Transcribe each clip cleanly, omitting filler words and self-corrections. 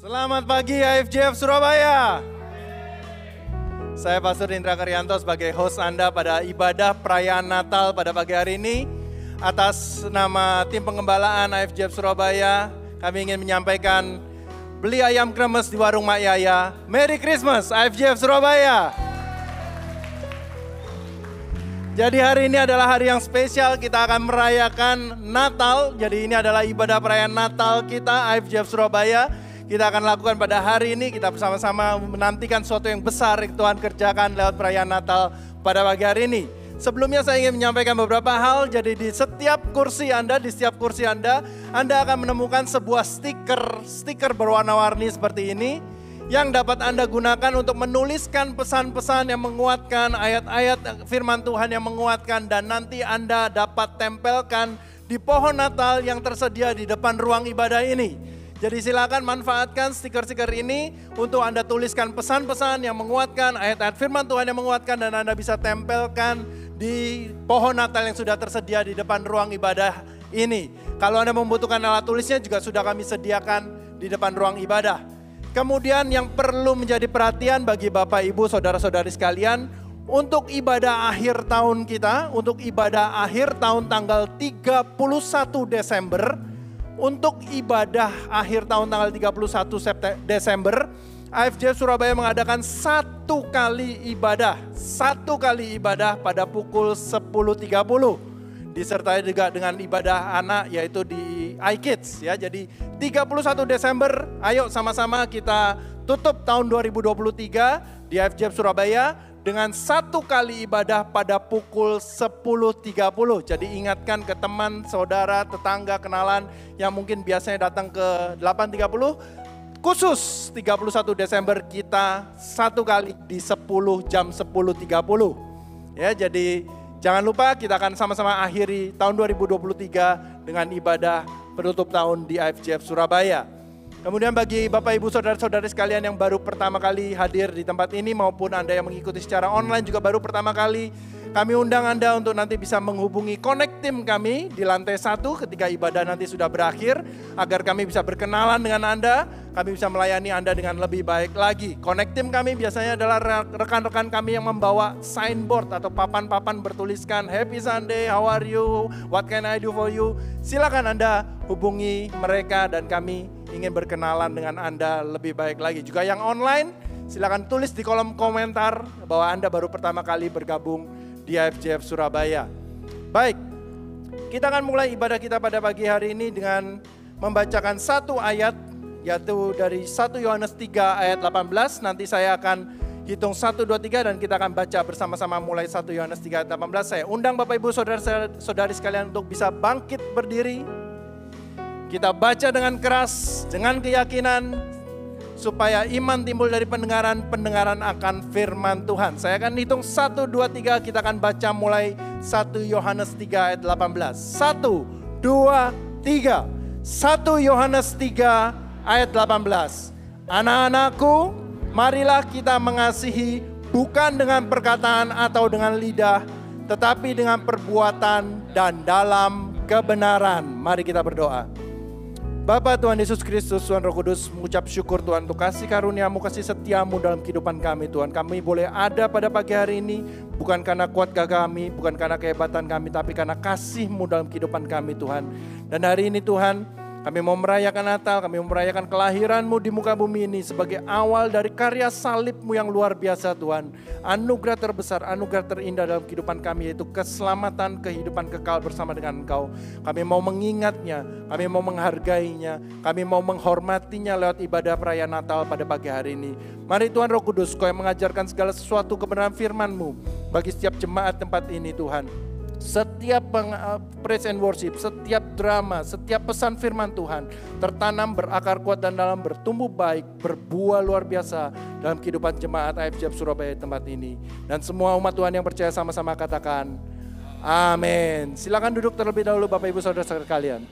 Selamat pagi IFJF Surabaya. Saya Pastor Indra Karyanto sebagai host Anda pada ibadah perayaan Natal pada pagi hari ini. Atas nama tim pengembalaan IFJF Surabaya, kami ingin menyampaikan beli ayam kremes di warung Mak Yaya. Merry Christmas IFJF Surabaya. Jadi hari ini adalah hari yang spesial, kita akan merayakan Natal. Jadi ini adalah ibadah perayaan Natal kita IFJF Surabaya. Kita akan lakukan pada hari ini, kita bersama-sama menantikan sesuatu yang besar yang Tuhan kerjakan lewat perayaan Natal pada pagi hari ini. Sebelumnya saya ingin menyampaikan beberapa hal, jadi di setiap kursi Anda akan menemukan sebuah stiker berwarna-warni seperti ini, yang dapat Anda gunakan untuk menuliskan pesan-pesan yang menguatkan, ayat-ayat firman Tuhan yang menguatkan, dan nanti Anda dapat tempelkan di pohon Natal yang tersedia di depan ruang ibadah ini. Jadi silakan manfaatkan stiker-stiker ini untuk Anda tuliskan pesan-pesan yang menguatkan, ayat-ayat firman Tuhan yang menguatkan, dan Anda bisa tempelkan di pohon Natal yang sudah tersedia di depan ruang ibadah ini. Kalau Anda membutuhkan alat tulisnya juga sudah kami sediakan di depan ruang ibadah. Kemudian yang perlu menjadi perhatian bagi Bapak, Ibu, Saudara-saudari sekalian, untuk ibadah akhir tahun kita, untuk ibadah akhir tahun tanggal 31 Desember, untuk ibadah akhir tahun tanggal 31 Desember, IFJF Surabaya mengadakan satu kali ibadah pada pukul 10.30. Disertai juga dengan ibadah anak yaitu di iKids ya. Jadi 31 Desember, ayo sama-sama kita tutup tahun 2023 di IFJF Surabaya dengan satu kali ibadah pada pukul 10.30. Jadi ingatkan ke teman, saudara, tetangga, kenalan yang mungkin biasanya datang ke 8.30. Khusus 31 Desember kita satu kali di jam 10.30. Ya, jadi jangan lupa kita akan sama-sama akhiri tahun 2023 dengan ibadah penutup tahun di IFJF Surabaya. Kemudian bagi Bapak, Ibu, Saudara-saudari sekalian yang baru pertama kali hadir di tempat ini maupun Anda yang mengikuti secara online juga baru pertama kali, kami undang Anda untuk nanti bisa menghubungi Connect Team kami di lantai 1 ketika ibadah nanti sudah berakhir, agar kami bisa berkenalan dengan Anda, kami bisa melayani Anda dengan lebih baik lagi. Connect Team kami biasanya adalah rekan-rekan kami yang membawa signboard atau papan-papan bertuliskan Happy Sunday, how are you, what can I do for you. Silakan Anda hubungi mereka dan kami ingin berkenalan dengan Anda lebih baik lagi. Juga yang online, silakan tulis di kolom komentar bahwa Anda baru pertama kali bergabung di IFJF Surabaya. Baik, kita akan mulai ibadah kita pada pagi hari ini dengan membacakan satu ayat, yaitu dari 1 Yohanes 3 ayat 18. Nanti saya akan hitung 1, 2, 3 dan kita akan baca bersama-sama mulai 1 Yohanes 3 ayat 18. Saya undang Bapak, Ibu, Saudara-saudari sekalian untuk bisa bangkit berdiri. Kita baca dengan keras, dengan keyakinan, supaya iman timbul dari pendengaran akan firman Tuhan. Saya akan hitung 1, 2, 3, kita akan baca mulai 1 Yohanes 3 ayat 18. 1, 2, 3. 1 Yohanes 3 ayat 18. Anak-anakku, marilah kita mengasihi bukan dengan perkataan atau dengan lidah, tetapi dengan perbuatan dan dalam kebenaran. Mari kita berdoa. Bapa Tuhan Yesus Kristus, Tuhan Roh Kudus, mengucap syukur Tuhan untuk kasih karunia-Mu, kasih setia-Mu dalam kehidupan kami Tuhan. Kami boleh ada pada pagi hari ini bukan karena kuat gagah kami, bukan karena kehebatan kami, tapi karena kasih-Mu dalam kehidupan kami Tuhan. Dan hari ini Tuhan, kami mau merayakan Natal, kami mau merayakan kelahiran-Mu di muka bumi ini sebagai awal dari karya salib-Mu yang luar biasa Tuhan. Anugerah terbesar, anugerah terindah dalam kehidupan kami, yaitu keselamatan, kehidupan kekal bersama dengan Engkau. Kami mau mengingatnya, kami mau menghargainya, kami mau menghormatinya lewat ibadah perayaan Natal pada pagi hari ini. Mari Tuhan Roh Kudus, Kau yang mengajarkan segala sesuatu kebenaran firman-Mu bagi setiap jemaat tempat ini Tuhan. Setiap praise and worship, setiap drama, setiap pesan firman Tuhan tertanam, berakar kuat dan dalam, bertumbuh baik, berbuah luar biasa dalam kehidupan jemaat IFJF Surabaya tempat ini. Dan semua umat Tuhan yang percaya sama-sama katakan amin. Silakan duduk terlebih dahulu Bapak, Ibu, Saudara-saudara sekalian.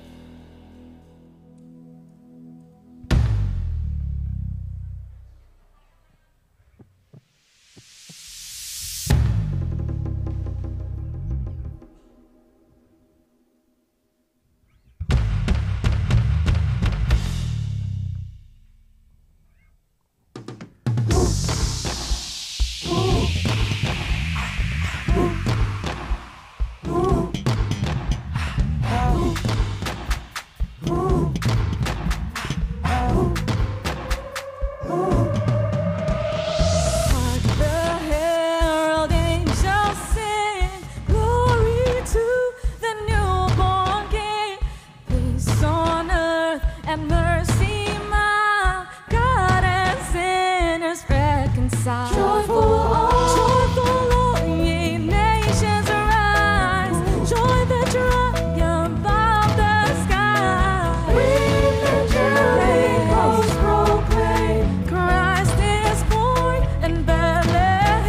and mercy, my God, and sinners reconciled. Joyful, all ye nations arise. Joy the triumph of the sky. Ring and Jericho's proclaim, Christ is born in Bethlehem.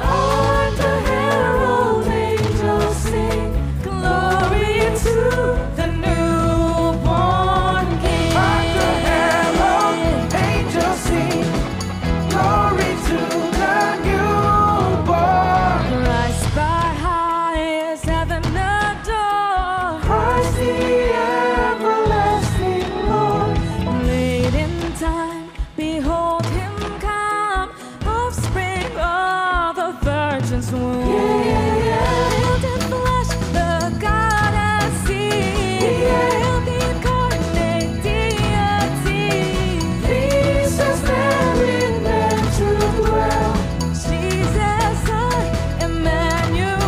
Hark the herald angels sing, glory to the newborn King. Hark the herald angels sing, glory to the newborn. Christ by highest heaven adore. Christ the everlasting Lord. Late in time, behold him come, offspring of a virgin's womb. Veiled in flesh, the God has seen. Veiled the incarnate deity. Jesus therein meant to dwell. Jesus, Son, Emmanuel.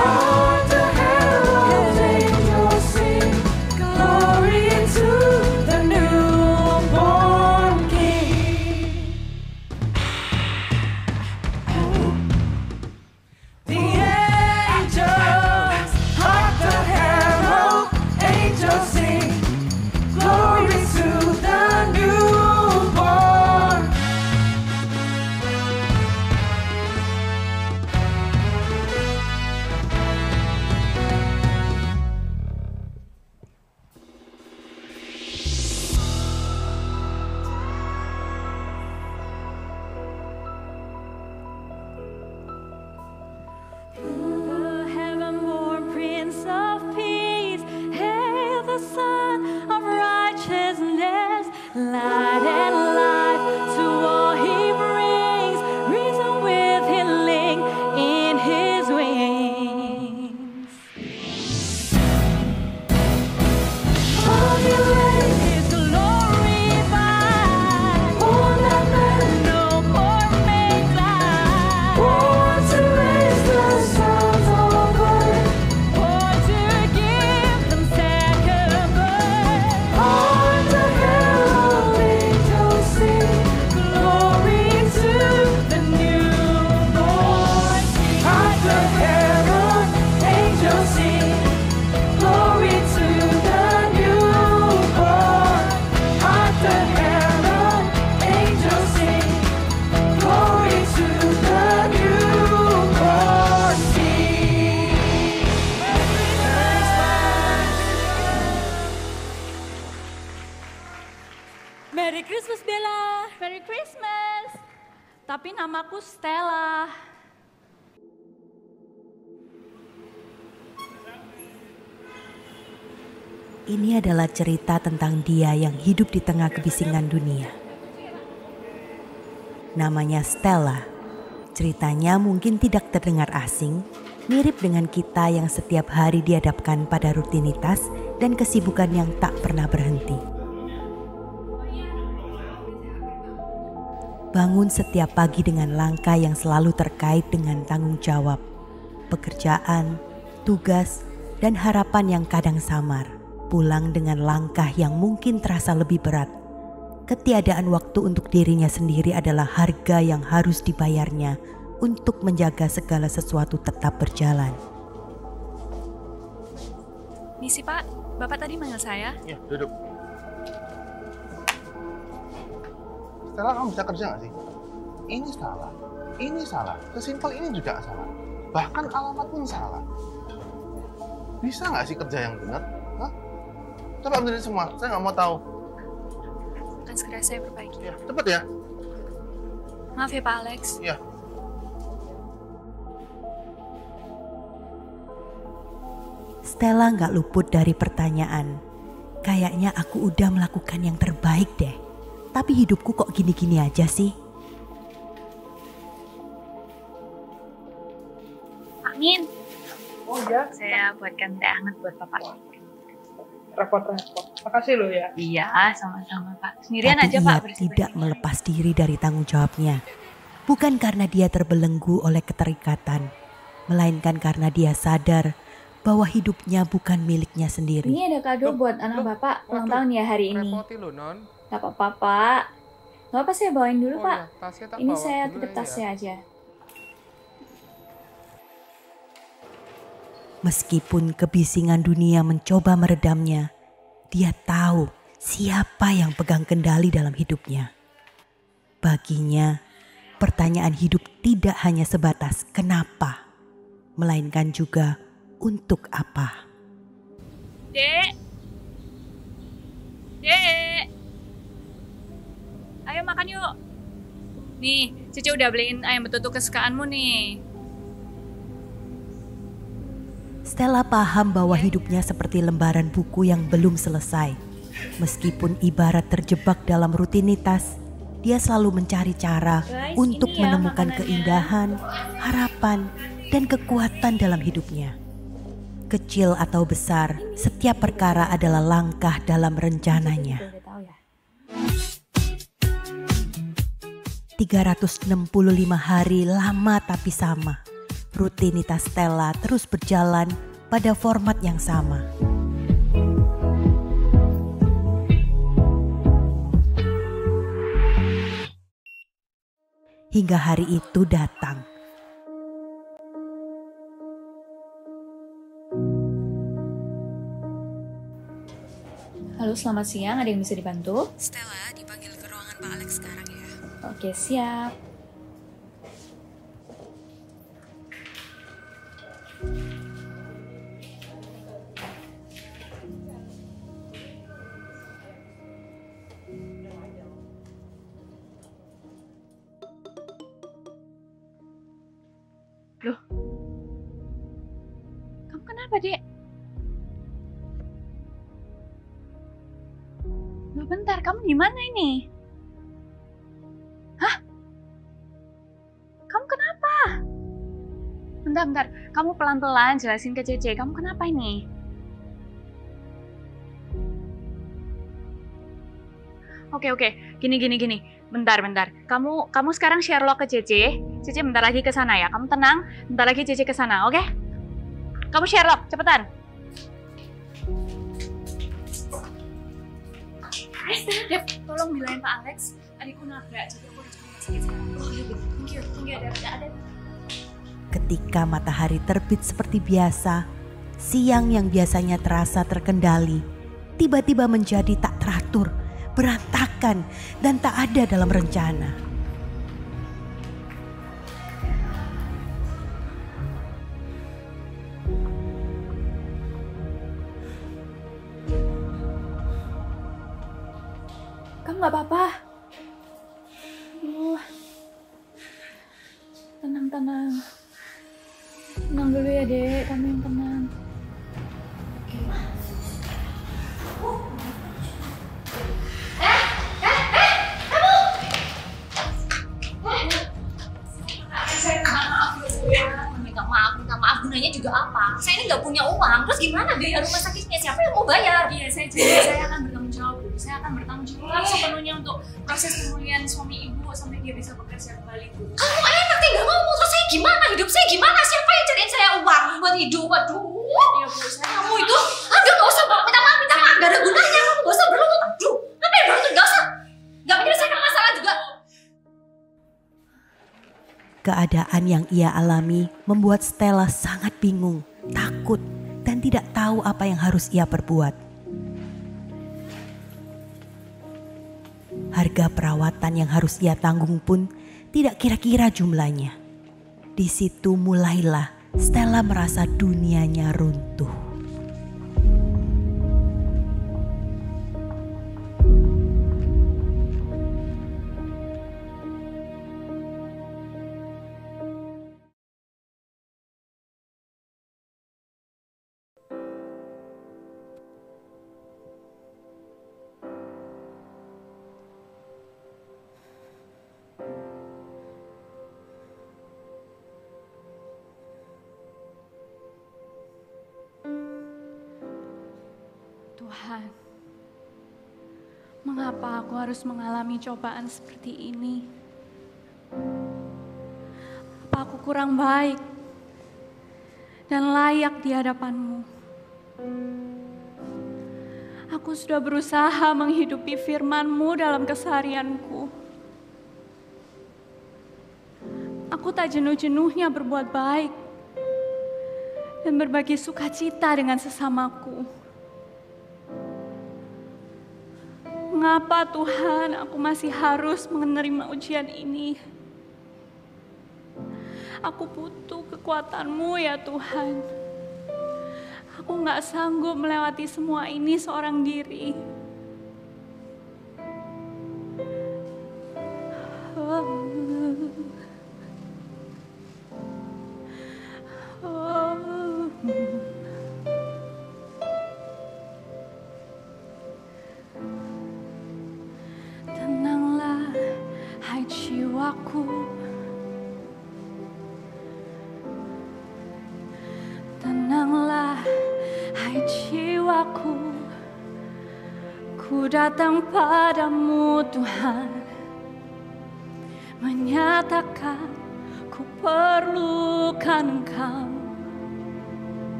Hark the herald angels sing, Glory to the newborn King. the angels. Hark the herald angels sing, glory to the newborn. The heaven-born Prince of Peace, hail the Son of Righteousness, light and life to all he brings, reason with healing in his wings. On your way is glorified, Born that man, no more may fly. born to raise the sons of earth. Born to give them second birth. Hark the herald angels sing, Glory to the newborn King. hark the herald angels sing, glory to the newborn. Hark the herald angels sing, glory to the newborn King. Merry Christmas Bella. Merry Christmas. Tapi namaku Stella. Ini adalah cerita tentang dia yang hidup di tengah kebisingan dunia. Namanya Stella. Ceritanya mungkin tidak terdengar asing, mirip dengan kita yang setiap hari dihadapkan pada rutinitas dan kesibukan yang tak pernah berhenti. Bangun setiap pagi dengan langkah yang selalu terkait dengan tanggung jawab, pekerjaan, tugas, dan harapan yang kadang samar. Pulang dengan langkah yang mungkin terasa lebih berat. Ketiadaan waktu untuk dirinya sendiri adalah harga yang harus dibayarnya untuk menjaga segala sesuatu tetap berjalan. Misi Pak, Bapak tadi manggil saya. Ya, duduk. Stella, kamu bisa kerja nggak sih? Ini salah, ini salah, sesimpel ini juga salah. Bahkan alamat pun salah. Bisa nggak sih kerja yang benar? Hah? Coba benerin semua, saya nggak mau tahu. Akan segera saya perbaiki. Ya, cepet ya. Maaf ya Pak Alex. Ya. Stella nggak luput dari pertanyaan. Kayaknya aku udah melakukan yang terbaik deh. Tapi hidupku kok gini-gini aja sih? Amin. Oh ya, Saya buatkan teh hangat buat Bapak. repot-repot. Makasih lo ya. Iya, sama-sama Pak. Sendirian Tapi aja ia Pak. tidak melepas diri dari tanggung jawabnya. Bukan karena dia terbelenggu oleh keterikatan, melainkan karena dia sadar bahwa hidupnya bukan miliknya sendiri. Ini ada kado buat anak bapak ulang tahun ya hari ini. Repoti loh, Non. Gak apa-apa, Pak. Gak apa, saya bawain dulu, Oh Pak. ya, tasnya tak Ini bawa saya dulu titip ya. tasnya aja. Meskipun kebisingan dunia mencoba meredamnya, dia tahu siapa yang pegang kendali dalam hidupnya. Baginya, pertanyaan hidup tidak hanya sebatas kenapa, melainkan juga untuk apa. Dek. Dek. Ayo makan yuk. Nih, Cici udah beliin ayam betutu kesukaanmu nih. Stella paham bahwa hidupnya seperti lembaran buku yang belum selesai. Meskipun ibarat terjebak dalam rutinitas, dia selalu mencari cara Guys, untuk ini ya menemukan makanannya. keindahan, harapan, dan kekuatan dalam hidupnya. Kecil atau besar, setiap perkara adalah langkah dalam rencananya. Udah tahu ya. 365 hari lama tapi sama. Rutinitas Stella terus berjalan pada format yang sama. Hingga hari itu datang. Halo, selamat siang. Ada yang bisa dibantu? Stella dipanggil ke ruangan Pak Alex sekarang ya. Oke, siap. Kamu kenapa, Dek? Loh, bentar, kamu di mana ini? Hah? Kamu kenapa? Bentar, kamu pelan-pelan jelasin ke Cece, kamu kenapa ini? Oke, gini. Bentar. Kamu sekarang Sherlock ke Cece. Cece bentar lagi ke sana ya. Kamu tenang, bentar lagi Cece ke sana, oke? Kamu Sherlock, cepetan. Dev, tolong bilangin Pak Alex, adikku nabrak, jadi aku harus ke rumah sakit sekarang. Oh iya, thank you, ada. Ketika matahari terbit seperti biasa, siang yang biasanya terasa terkendali, tiba-tiba menjadi tak teratur, berantakan, dan tak ada dalam rencana. Kamu gak apa-apa? Aduh. Tenang. Tenang dulu ya, Dek. Kamu yang tenang. Minta maaf gunanya juga apa? Saya ini nggak punya uang, terus gimana biaya rumah sakitnya? Siapa yang mau bayar? Iya, saya akan bertanggung jawab, Bu. Saya akan bertanggung jawab sepenuhnya untuk proses pemulihan suami ibu sampai dia bisa bekerja kembali, Bu. Kamu enak tinggal ngomong, terus saya gimana? Hidup saya gimana? Siapa yang cariin saya uang buat hidup? Waduh, Iya, Bu, saya kamu itu, aduh nggak usah minta maaf, nggak ada gunanya. Kamu nggak usah berlutut, aduh, ngapain berlutut? Nggak usah, nggak menyelesaikan masalah juga. Keadaan yang ia alami membuat Stella sangat bingung, takut, dan tidak tahu apa yang harus ia perbuat. Harga perawatan yang harus ia tanggung pun tidak kira-kira jumlahnya. Di situ mulailah Stella merasa dunianya runtuh. Tuhan, mengapa aku harus mengalami cobaan seperti ini? Apa aku kurang baik? dan layak di hadapan-Mu. Aku sudah berusaha menghidupi firman-Mu dalam keseharianku. Aku tak jenuh-jenuhnya berbuat baik dan berbagi sukacita dengan sesamaku. Mengapa Tuhan aku masih harus menerima ujian ini? Aku butuh kekuatan-Mu ya Tuhan. Aku gak sanggup melewati semua ini seorang diri. Tenanglah, hai jiwaku. Tenanglah, hai jiwaku. Ku datang padamu Tuhan, menyatakan ku perlukan Engkau.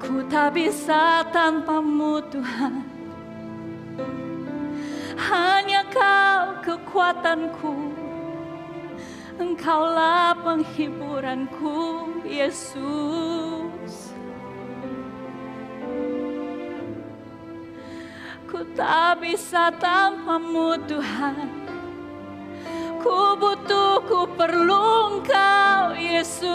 Ku tak bisa tanpamu Tuhan, hanya Kau kekuatanku. Engkaulah penghiburanku, Yesus. Ku tak bisa tanpamu Tuhan. Ku butuh, ku perlu Engkau, Yesus.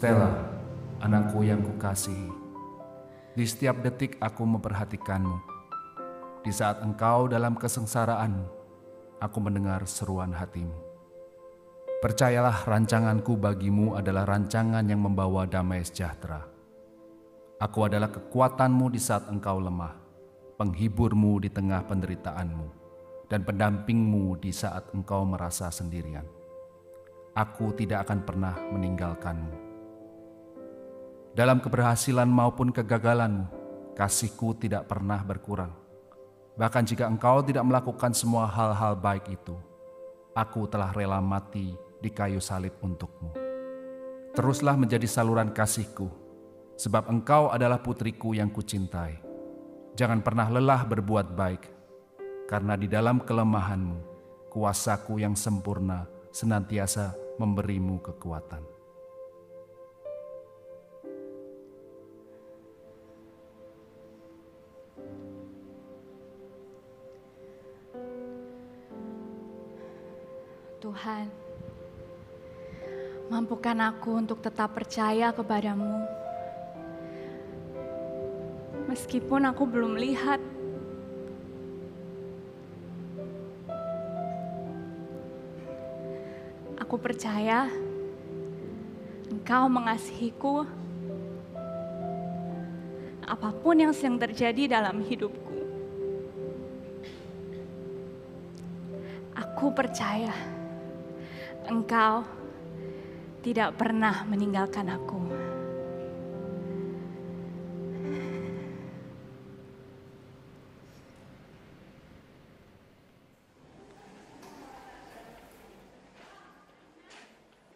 Stella, anakku yang kukasihi, di setiap detik aku memperhatikanmu. Di saat engkau dalam kesengsaraan, aku mendengar seruan hatimu. Percayalah, rancanganku bagimu adalah rancangan yang membawa damai sejahtera. Aku adalah kekuatanmu di saat engkau lemah, penghiburmu di tengah penderitaanmu, dan pendampingmu di saat engkau merasa sendirian. Aku tidak akan pernah meninggalkanmu. Dalam keberhasilan maupun kegagalanmu, kasihku tidak pernah berkurang. Bahkan jika engkau tidak melakukan semua hal-hal baik itu, aku telah rela mati di kayu salib untukmu. Teruslah menjadi saluran kasihku, sebab engkau adalah putriku yang kucintai. Jangan pernah lelah berbuat baik, karena di dalam kelemahanmu, kuasaku yang sempurna senantiasa memberimu kekuatan. Tuhan, mampukan aku untuk tetap percaya kepadamu. Meskipun aku belum lihat. Aku percaya Engkau mengasihiku apapun yang sedang terjadi dalam hidupku. Aku percaya Engkau tidak pernah meninggalkan aku.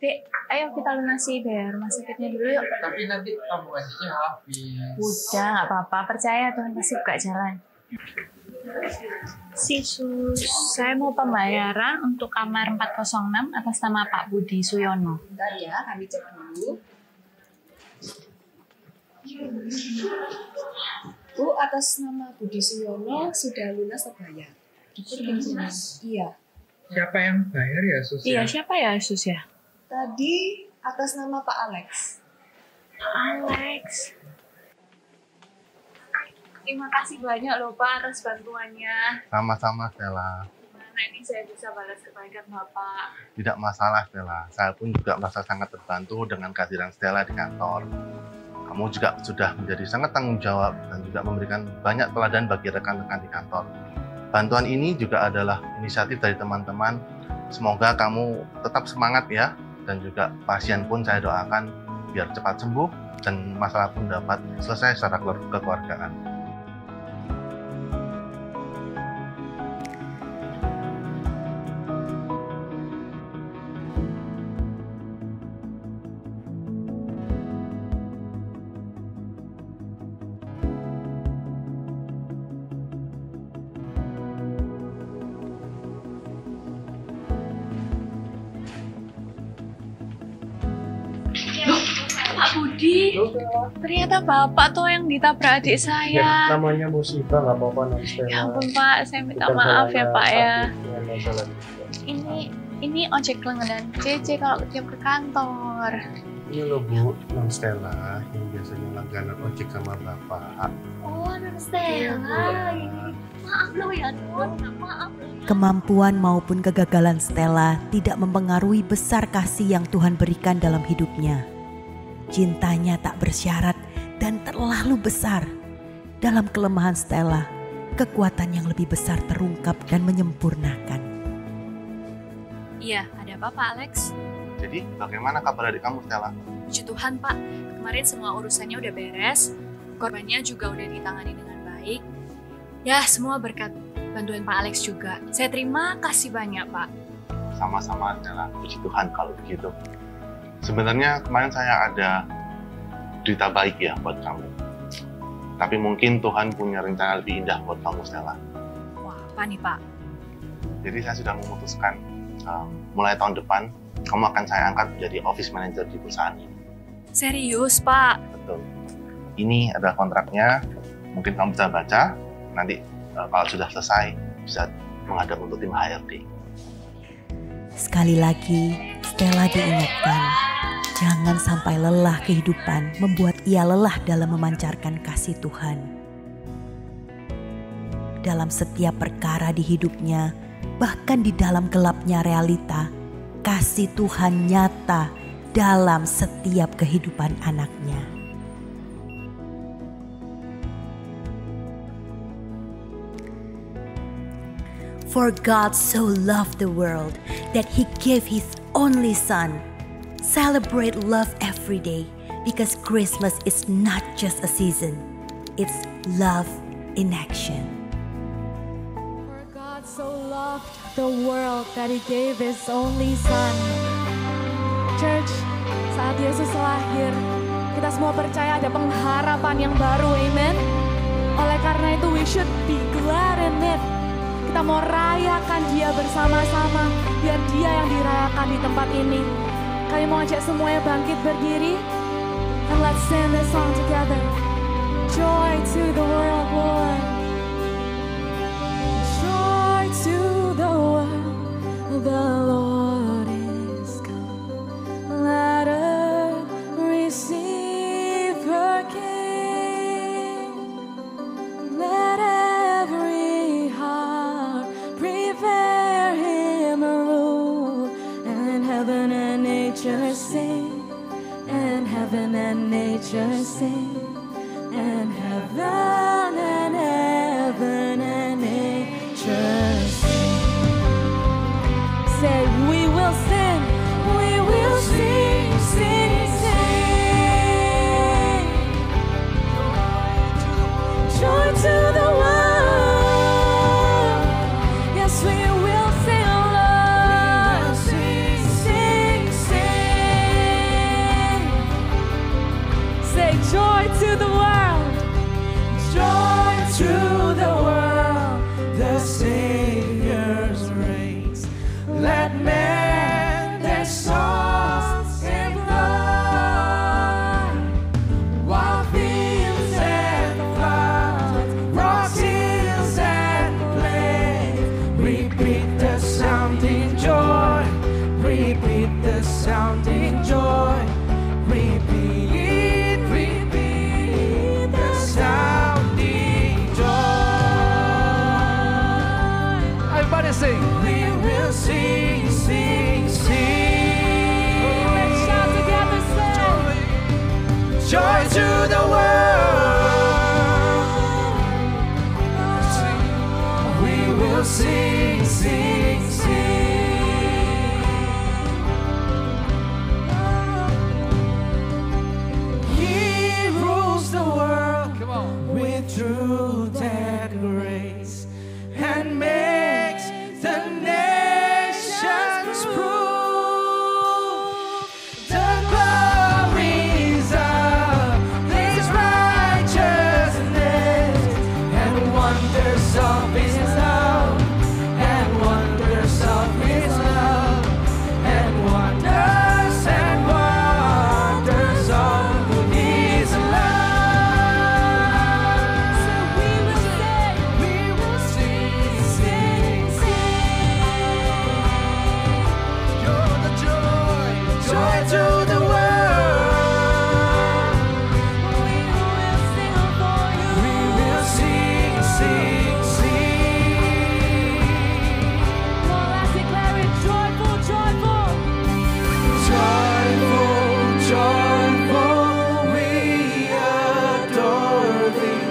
Dek, ayo kita lunasi bayar rumah sakitnya dulu yuk. Tapi nanti tabungannya habis. Udah, nggak apa-apa. Percaya Tuhan pasti buka jalan. Sus, saya mau pembayaran untuk kamar 406 atas nama Pak Budi Suyono. Bentar ya, kami cek dulu. Bu, atas nama Budi Suyono sudah lunas terbayar. Iya. Siapa yang bayar ya, Sus? Iya, siapa ya, Sus ya? Tadi atas nama Pak Alex. Alex. Terima kasih banyak loh Pak atas bantuannya. Sama-sama Stella. Gimana ini saya bisa balas kebaikan Bapak? Tidak masalah Stella. Saya pun juga merasa sangat terbantu dengan kehadiran Stella di kantor. Kamu juga sudah menjadi sangat tanggung jawab dan juga memberikan banyak teladan bagi rekan-rekan di kantor. Bantuan ini juga adalah inisiatif dari teman-teman. Semoga kamu tetap semangat ya. Dan juga pasien pun saya doakan biar cepat sembuh dan masalah pun dapat selesai secara kekeluargaan. Pak Budi, ternyata Bapak tuh yang ditabrak adik saya. Namanya musibah, nggak apa-apa non Stella. Ya ampun Pak, saya minta maaf ya Pak ya. Ini ojek langganan CC kalau tiap ke kantor. Ini loh Bu, non Stella yang biasanya langganan ojek sama Bapak. Oh, non Stella. Maaf loh ya, Non. Maaf. Kemampuan maupun kegagalan Stella tidak mempengaruhi besar kasih yang Tuhan berikan dalam hidupnya. Cintanya tak bersyarat dan terlalu besar. Dalam kelemahan Stella, kekuatan yang lebih besar terungkap dan menyempurnakan. Iya, ada apa Pak Alex? Jadi bagaimana kabar adik kamu Stella? Puji Tuhan Pak, kemarin semua urusannya udah beres. Korbannya juga udah ditangani dengan baik. Ya, semua berkat bantuan Pak Alex juga. Saya terima kasih banyak Pak. Sama-sama Stella, puji Tuhan kalau begitu. Sebenarnya kemarin saya ada berita baik ya buat kamu. Tapi mungkin Tuhan punya rencana lebih indah buat kamu Stella. Wah, apa nih Pak? Jadi saya sudah memutuskan mulai tahun depan kamu akan saya angkat menjadi office manager di perusahaan ini. Serius Pak? Betul. Ini adalah kontraknya. Mungkin kamu bisa baca. Nanti kalau sudah selesai bisa menghadap untuk tim HRD. Sekali lagi, Stella diingatkan, jangan sampai lelah kehidupan membuat ia lelah dalam memancarkan kasih Tuhan. Dalam setiap perkara di hidupnya, bahkan di dalam gelapnya realita, kasih Tuhan nyata dalam setiap kehidupan anaknya. For God so loved the world that He gave His only Son. Celebrate love every day because Christmas is not just a season, it's love in action. For God so loved the world that He gave His only Son. Church, saat Yesus lahir, kita semua percaya ada pengharapan yang baru, amen. Oleh karena itu we should be glad in it. Kita mau rayakan Dia bersama-sama, biar Dia yang dirayakan di tempat ini. Kami mau ajak semuanya bangkit berdiri, and let's sing this song together. Joy to the world, Lord. Joy to the world, the Lord is come. Let earth receive her King. Let every heart prepare Him a rule, and heaven and nature sing, and heaven and nature sing, and heaven and nature sing. Say, we will sing, sing, sing. Joy to the world. Yes, we will sing, Lord. Sing, sing. Say, joy to the world. Joy to the world, the Savior's reigns. Let men their songs employ, while fields and floods, rocks, hills and plains, repeat the sounding joy, repeat the sounding joy, repeat the sounding sing. We will sing, sing, sing. Let's shout together, say. Joy to the world. We will sing, sing, sing. He rules the world with truth and grace, and makes the nations prove the glories of His righteousness, and wonders of His love, and wonders of His love, and wonders of His love. So we will sing, sing, sing. You're the joy to the world. We will sing for you. We will sing, sing, sing. Well, let's declare it joyful, joyful. Joyful, joyful, we adore Thee,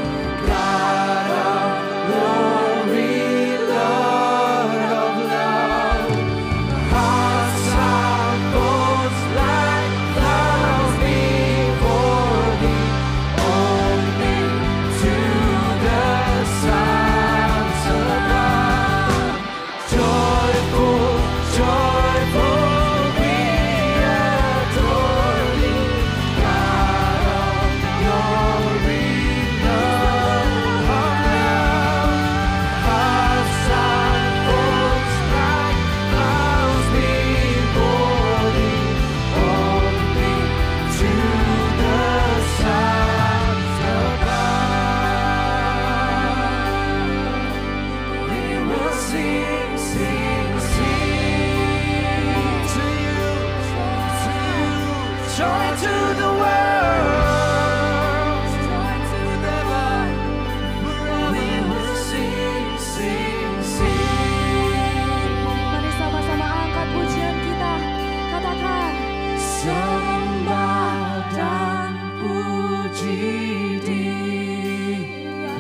God of glory, Lord of love. Hearts are both like clouds before Thee, only to the sons above. Joyful, joyful, we adore Thee, God of glory, Lord of love. Hearts are both like clouds before Thee, only to the sons above. We will sing, sing, sing to You, joy to the world, joy to the world. We will sing, sing, sing. Mari sama-sama angkat pujian kita. Katakan. Sembah dan puji Dia,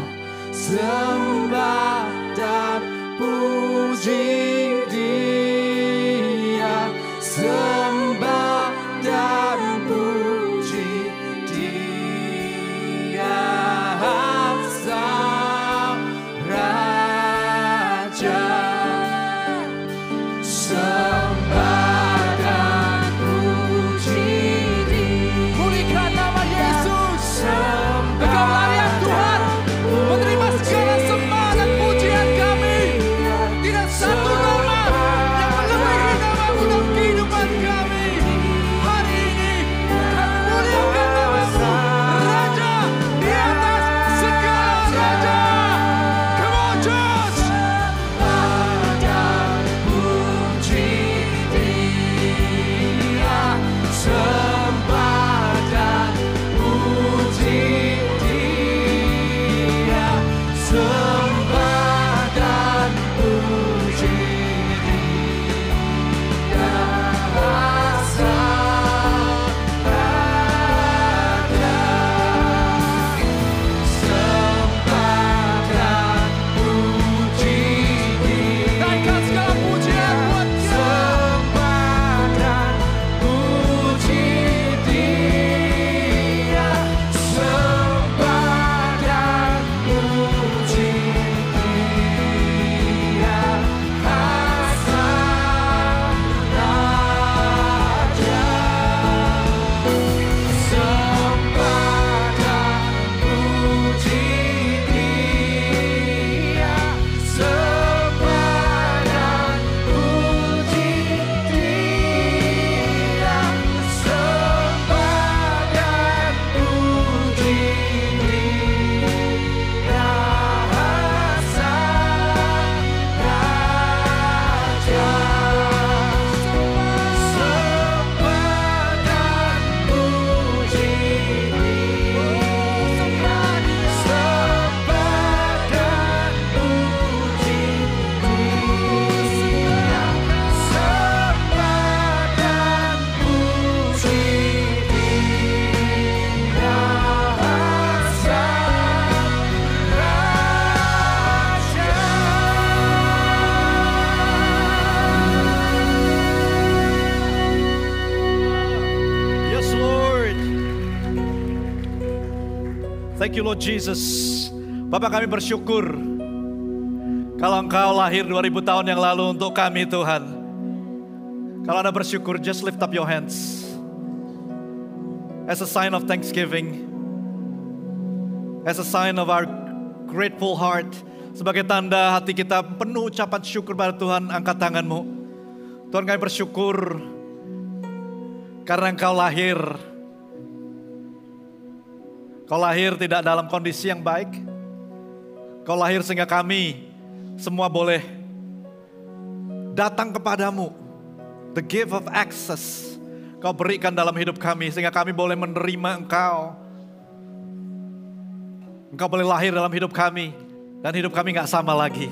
sembah dan puji Dia, sembah dan puji Dia, Sang Raja. Sembah dan puji Dia. Pulihkan nama Yesus. Engkau layak Tuhan menerima segala sembah dan pujian kami. Tidak satu Thank you Lord Jesus. Bapak kami bersyukur kalau Engkau lahir 2000 tahun yang lalu untuk kami Tuhan. Kalau Anda bersyukur, just lift up your hands. As a sign of thanksgiving. As a sign of our grateful heart. Sebagai tanda hati kita penuh ucapan syukur pada Tuhan, angkat tanganmu. Tuhan kami bersyukur karena Engkau lahir. Kau lahir tidak dalam kondisi yang baik. Kau lahir sehingga kami semua boleh datang kepadamu. The gift of access Kau berikan dalam hidup kami sehingga kami boleh menerima Engkau. Engkau boleh lahir dalam hidup kami. Dan hidup kami gak sama lagi.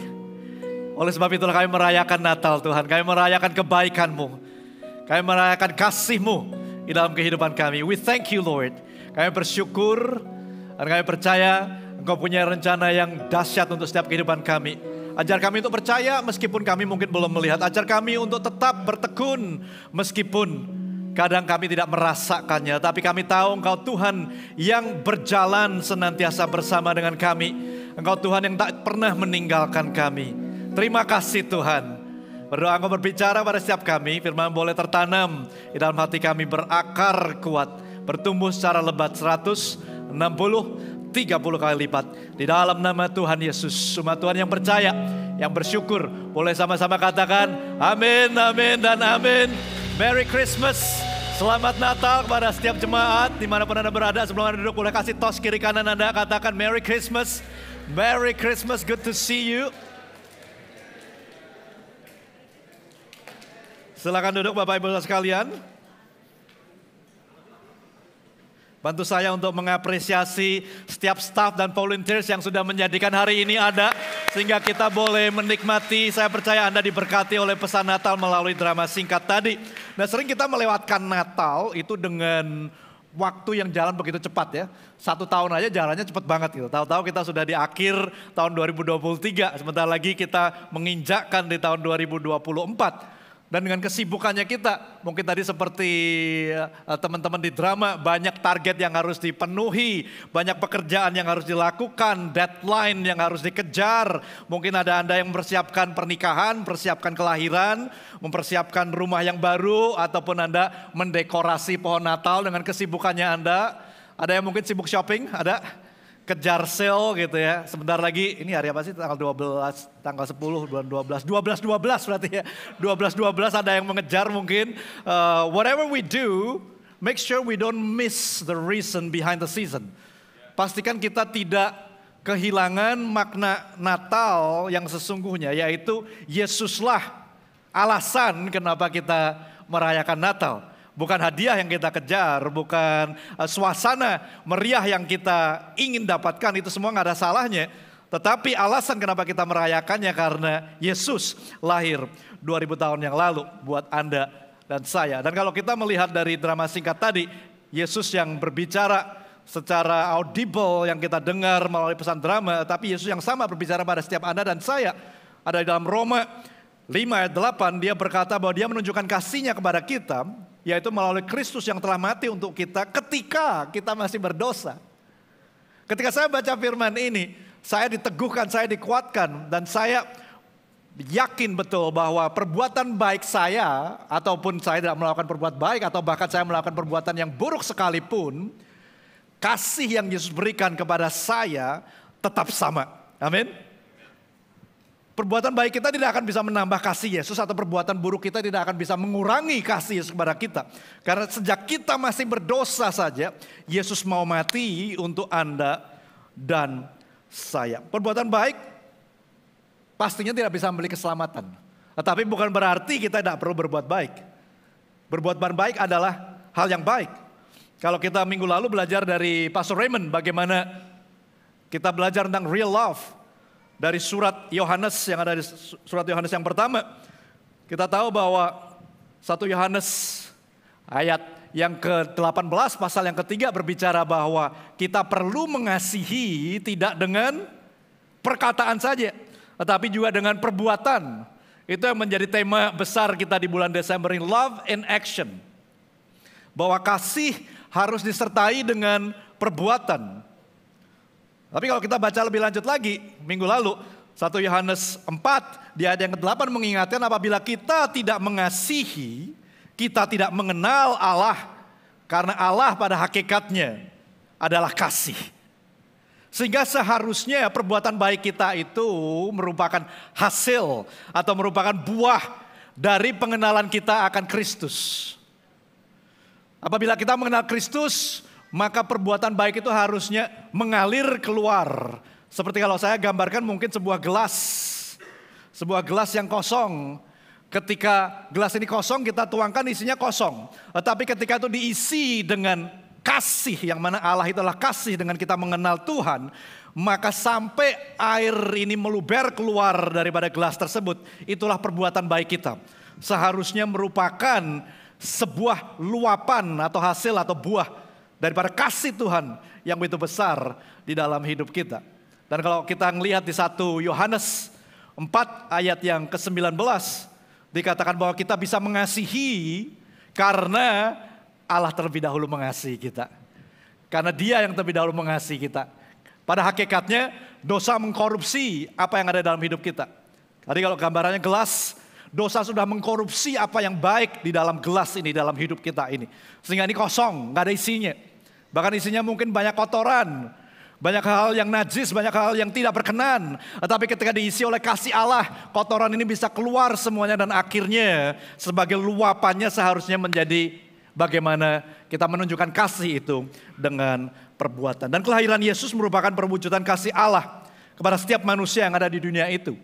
Oleh sebab itulah kami merayakan Natal Tuhan. Kami merayakan kebaikan-Mu. Kami merayakan kasih-Mu di dalam kehidupan kami. We thank you Lord. Kami bersyukur dan kami percaya Engkau punya rencana yang dahsyat untuk setiap kehidupan kami. Ajar kami untuk percaya meskipun kami mungkin belum melihat. Ajar kami untuk tetap bertekun meskipun kadang kami tidak merasakannya. Tapi kami tahu Engkau Tuhan yang berjalan senantiasa bersama dengan kami. Engkau Tuhan yang tak pernah meninggalkan kami. Terima kasih Tuhan. Berdoa Engkau berbicara pada setiap kami. Firman boleh tertanam di dalam hati kami, berakar kuat, bertumbuh secara lebat 100, 60, 30 kali lipat. Di dalam nama Tuhan Yesus. Umat Tuhan yang percaya, yang bersyukur, boleh sama-sama katakan amin, amin, dan amin. Merry Christmas. Selamat Natal kepada setiap jemaat dimanapun Anda berada. Sebelum Anda duduk boleh kasih tos kiri kanan Anda, katakan Merry Christmas. Merry Christmas, good to see you. Silakan duduk Bapak Ibu sekalian. Bantu saya untuk mengapresiasi setiap staff dan volunteers yang sudah menjadikan hari ini ada. Sehingga kita boleh menikmati, saya percaya Anda diberkati oleh pesan Natal melalui drama singkat tadi. Nah sering kita melewatkan Natal itu dengan waktu yang jalan begitu cepat ya. 1 tahun aja jalannya cepat banget gitu. Tahu-tahu kita sudah di akhir tahun 2023. Sebentar lagi kita menginjakkan di tahun 2024. Dan dengan kesibukannya kita, mungkin tadi seperti teman-teman di drama, banyak target yang harus dipenuhi, banyak pekerjaan yang harus dilakukan, deadline yang harus dikejar. Mungkin ada Anda yang mempersiapkan pernikahan, persiapkan kelahiran, mempersiapkan rumah yang baru, ataupun Anda mendekorasi pohon Natal dengan kesibukannya Anda. Ada yang mungkin sibuk shopping, ada kejar sale gitu ya. Sebentar lagi, ini hari apa sih? Tanggal 12, tanggal 10, bulan 12. 12 berarti ya. 12 ada yang mengejar mungkin. Whatever we do, make sure we don't miss the reason behind the season. Pastikan kita tidak kehilangan makna Natal yang sesungguhnya. Yaitu Yesuslah alasan kenapa kita merayakan Natal. Bukan hadiah yang kita kejar, bukan suasana meriah yang kita ingin dapatkan, itu semua gak ada salahnya. Tetapi alasan kenapa kita merayakannya karena Yesus lahir 2000 tahun yang lalu buat Anda dan saya. Dan kalau kita melihat dari drama singkat tadi, Yesus yang berbicara secara audible yang kita dengar melalui pesan drama, tapi Yesus yang sama berbicara pada setiap Anda dan saya. Ada di dalam Roma 5 ayat 8, dia berkata bahwa dia menunjukkan kasihnya kepada kita, yaitu melalui Kristus yang telah mati untuk kita ketika kita masih berdosa. Ketika saya baca firman ini, saya diteguhkan, saya dikuatkan, dan saya yakin betul bahwa perbuatan baik saya, ataupun saya tidak melakukan perbuatan baik, atau bahkan saya melakukan perbuatan yang buruk sekalipun, kasih yang Yesus berikan kepada saya tetap sama. Amin. Perbuatan baik kita tidak akan bisa menambah kasih Yesus, atau perbuatan buruk kita tidak akan bisa mengurangi kasih Yesus kepada kita. Karena sejak kita masih berdosa saja, Yesus mau mati untuk Anda dan saya. Perbuatan baik pastinya tidak bisa membeli keselamatan. Tetapi bukan berarti kita tidak perlu berbuat baik. Berbuat baik adalah hal yang baik. Kalau kita minggu lalu belajar dari Pastor Raymond bagaimana kita belajar tentang real love. Dari surat Yohanes yang ada di surat Yohanes yang pertama, kita tahu bahwa 1 Yohanes ayat yang ke-18 pasal yang ketiga berbicara bahwa kita perlu mengasihi tidak dengan perkataan saja, tetapi juga dengan perbuatan. Itu yang menjadi tema besar kita di bulan Desember ini, love in action. Bahwa kasih harus disertai dengan perbuatan. Tapi kalau kita baca lebih lanjut lagi, minggu lalu, 1 Yohanes 4, di ayat yang ke-8 mengingatkan apabila kita tidak mengasihi, kita tidak mengenal Allah. Karena Allah pada hakikatnya adalah kasih. Sehingga seharusnya perbuatan baik kita itu merupakan hasil atau merupakan buah dari pengenalan kita akan Kristus. Apabila kita mengenal Kristus, maka perbuatan baik itu harusnya mengalir keluar. Seperti kalau saya gambarkan mungkin sebuah gelas yang kosong. Ketika gelas ini kosong, kita tuangkan isinya kosong. Tetapi ketika itu diisi dengan kasih, yang mana Allah itu adalah kasih, dengan kita mengenal Tuhan, maka sampai air ini meluber keluar daripada gelas tersebut, itulah perbuatan baik kita. Seharusnya merupakan sebuah luapan atau hasil atau buah daripada kasih Tuhan yang begitu besar di dalam hidup kita. Dan kalau kita melihat di 1 Yohanes 4 ayat yang ke-19, dikatakan bahwa kita bisa mengasihi karena Allah terlebih dahulu mengasihi kita. Karena Dia yang terlebih dahulu mengasihi kita. Pada hakikatnya dosa mengkorupsi apa yang ada dalam hidup kita. Tadi kalau gambarannya gelas, dosa sudah mengkorupsi apa yang baik di dalam gelas ini, dalam hidup kita ini. Sehingga ini kosong, gak ada isinya. Bahkan isinya mungkin banyak kotoran, banyak hal yang najis, banyak hal yang tidak berkenan. Tetapi ketika diisi oleh kasih Allah, kotoran ini bisa keluar semuanya. Dan akhirnya sebagai luapannya seharusnya menjadi bagaimana kita menunjukkan kasih itu dengan perbuatan. Dan kelahiran Yesus merupakan perwujudan kasih Allah kepada setiap manusia yang ada di dunia itu.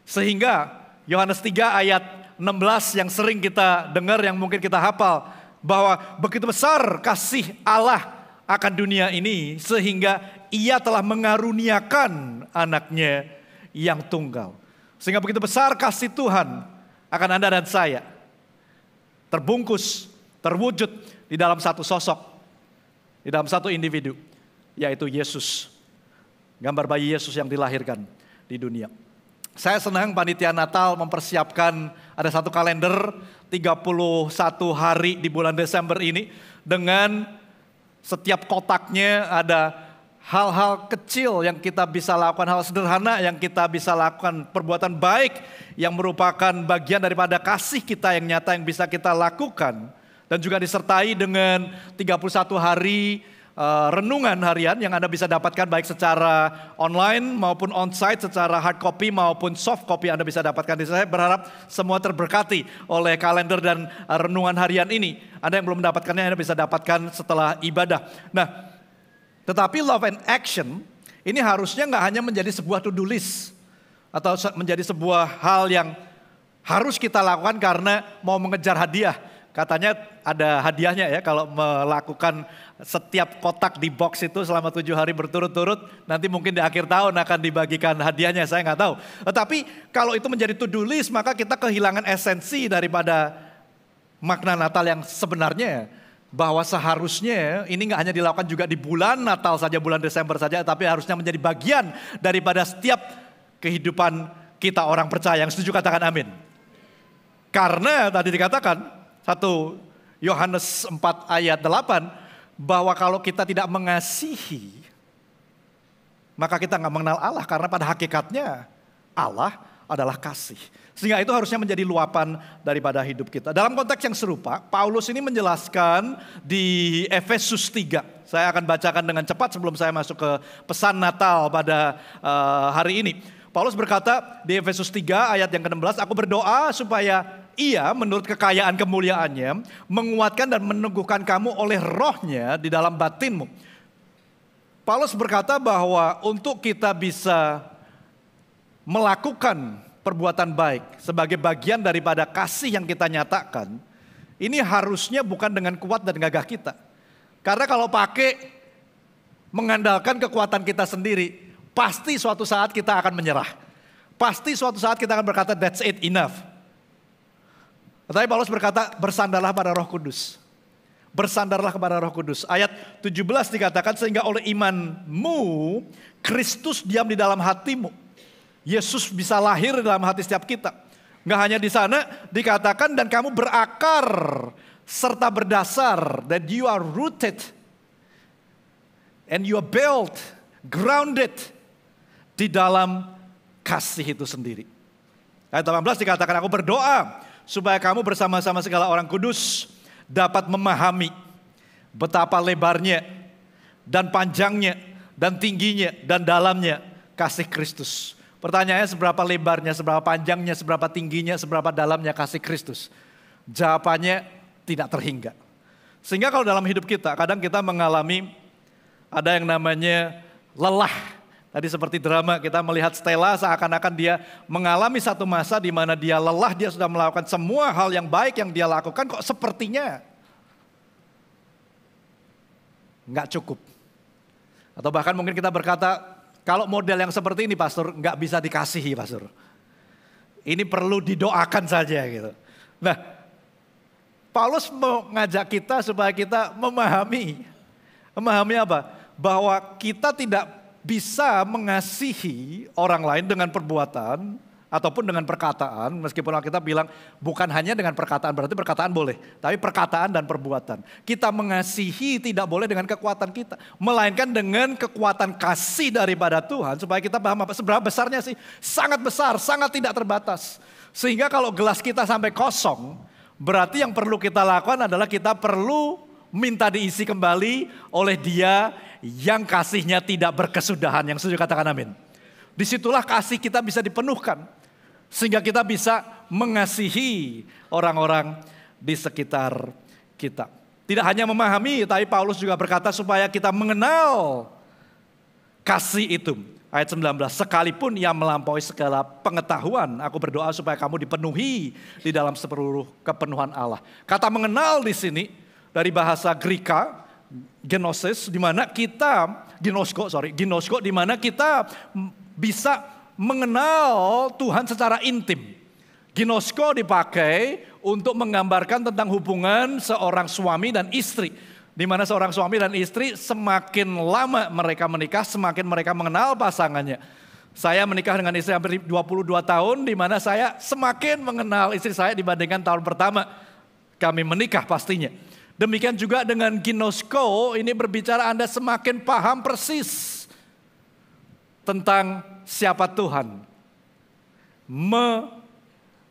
Sehingga Yohanes 3 ayat 16 yang sering kita dengar, yang mungkin kita hafal, bahwa begitu besar kasih Allah akan dunia ini sehingga Ia telah mengaruniakan anaknya yang tunggal. Sehingga begitu besar kasih Tuhan akan Anda dan saya, terbungkus, terwujud di dalam satu sosok, di dalam satu individu, yaitu Yesus. Gambar bayi Yesus yang dilahirkan di dunia. Saya senang panitia Natal mempersiapkan ada satu kalender 31 hari di bulan Desember ini, dengan setiap kotaknya ada hal-hal kecil yang kita bisa lakukan, hal sederhana yang kita bisa lakukan, perbuatan baik yang merupakan bagian daripada kasih kita yang nyata yang bisa kita lakukan. Dan juga disertai dengan 31 hari renungan harian yang Anda bisa dapatkan baik secara online maupun onsite, secara hard copy maupun soft copy Anda bisa dapatkan. Saya berharap semua terberkati oleh kalender dan renungan harian ini. Anda yang belum mendapatkannya, Anda bisa dapatkan setelah ibadah. Nah, tetapi love and action ini harusnya nggak hanya menjadi sebuah to-do list atau menjadi sebuah hal yang harus kita lakukan karena mau mengejar hadiah. Katanya ada hadiahnya ya kalau melakukan setiap kotak di box itu selama 7 hari berturut-turut. Nanti mungkin di akhir tahun akan dibagikan hadiahnya, saya nggak tahu. Tetapi kalau itu menjadi to-do list, maka kita kehilangan esensi daripada makna Natal yang sebenarnya. Bahwa seharusnya ini nggak hanya dilakukan juga di bulan Natal saja, bulan Desember saja, tapi harusnya menjadi bagian daripada setiap kehidupan kita orang percaya. Yang setuju katakan amin. Karena tadi dikatakan 1 Yohanes 4 ayat 8, bahwa kalau kita tidak mengasihi, maka kita nggak mengenal Allah, karena pada hakikatnya Allah adalah kasih. Sehingga itu harusnya menjadi luapan daripada hidup kita. Dalam konteks yang serupa, Paulus ini menjelaskan di Efesus 3. Saya akan bacakan dengan cepat sebelum saya masuk ke pesan Natal pada hari ini. Paulus berkata di Efesus 3 ayat yang ke-16, aku berdoa supaya Ia menurut kekayaan kemuliaannya menguatkan dan meneguhkan kamu oleh rohnya di dalam batinmu. Paulus berkata bahwa untuk kita bisa melakukan perbuatan baik sebagai bagian daripada kasih yang kita nyatakan, ini harusnya bukan dengan kuat dan gagah kita. Karena kalau pakai mengandalkan kekuatan kita sendiri, pasti suatu saat kita akan menyerah. Pasti suatu saat kita akan berkata that's it, enough. Tetapi Paulus berkata bersandarlah pada Roh Kudus. Bersandarlah kepada Roh Kudus. Ayat 17 dikatakan sehingga oleh imanmu Kristus diam di dalam hatimu. Yesus bisa lahir di dalam hati setiap kita. Nggak hanya di sana dikatakan dan kamu berakar serta berdasar, that you are rooted and you are built grounded di dalam kasih itu sendiri. Ayat 18 dikatakan, aku berdoa supaya kamu bersama-sama segala orang kudus dapat memahami betapa lebarnya dan panjangnya dan tingginya dan dalamnya kasih Kristus. Pertanyaannya, seberapa lebarnya, seberapa panjangnya, seberapa tingginya, seberapa dalamnya kasih Kristus? Jawabannya tidak terhingga. Sehingga kalau dalam hidup kita, kadang kita mengalami ada yang namanya lelah. Tadi seperti drama, kita melihat Stella seakan-akan dia mengalami satu masa di mana dia lelah, dia sudah melakukan semua hal yang baik yang dia lakukan, kok sepertinya nggak cukup. Atau bahkan mungkin kita berkata, kalau model yang seperti ini pastor nggak bisa dikasihi pastor. Ini perlu didoakan saja gitu. Nah, Paulus mengajak kita supaya kita memahami. Memahami apa? Bahwa kita tidak bisa mengasihi orang lain dengan perbuatan ataupun dengan perkataan, meskipun kita bilang bukan hanya dengan perkataan, berarti perkataan boleh, tapi perkataan dan perbuatan. Kita mengasihi tidak boleh dengan kekuatan kita, melainkan dengan kekuatan kasih daripada Tuhan, supaya kita paham apa seberapa besarnya sih, sangat besar, sangat tidak terbatas. Sehingga kalau gelas kita sampai kosong, berarti yang perlu kita lakukan adalah kita perlu minta diisi kembali oleh Dia yang kasihnya tidak berkesudahan. Yang setuju katakan amin. Disitulah kasih kita bisa dipenuhkan. Sehingga kita bisa mengasihi orang-orang di sekitar kita. Tidak hanya memahami, tapi Paulus juga berkata supaya kita mengenal kasih itu. Ayat 19, sekalipun ia melampaui segala pengetahuan, aku berdoa supaya kamu dipenuhi di dalam seluruh kepenuhan Allah. Kata mengenal di sini dari bahasa Greka, genosis, di mana kita, ginosko, di mana kita bisa mengenal Tuhan secara intim. Ginosko dipakai untuk menggambarkan tentang hubungan seorang suami dan istri. Di mana seorang suami dan istri semakin lama mereka menikah, semakin mereka mengenal pasangannya. Saya menikah dengan istri hampir 22 tahun, di mana saya semakin mengenal istri saya dibandingkan tahun pertama kami menikah pastinya. Demikian juga dengan ginosko, ini berbicara Anda semakin paham persis tentang siapa Tuhan.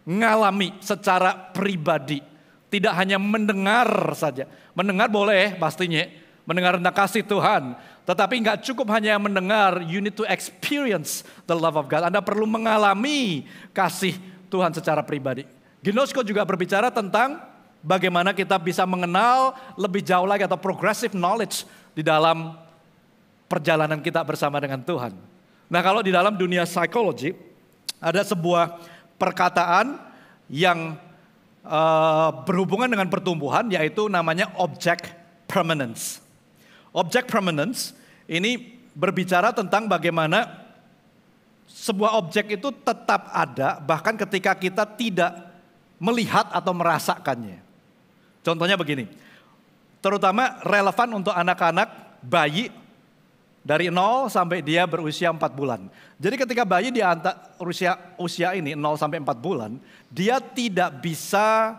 Mengalami secara pribadi. Tidak hanya mendengar saja. Mendengar boleh pastinya. Mendengar tentang kasih Tuhan. Tetapi nggak cukup hanya mendengar. You need to experience the love of God. Anda perlu mengalami kasih Tuhan secara pribadi. Ginosko juga berbicara tentang bagaimana kita bisa mengenal lebih jauh lagi atau progressive knowledge di dalam perjalanan kita bersama dengan Tuhan. Nah, kalau di dalam dunia psikologi ada sebuah perkataan yang berhubungan dengan pertumbuhan, yaitu namanya object permanence. Object permanence ini berbicara tentang bagaimana sebuah objek itu tetap ada bahkan ketika kita tidak melihat atau merasakannya. Contohnya begini, terutama relevan untuk anak-anak bayi dari 0 sampai dia berusia 4 bulan. Jadi ketika bayi di antara usia ini 0 sampai 4 bulan, dia tidak bisa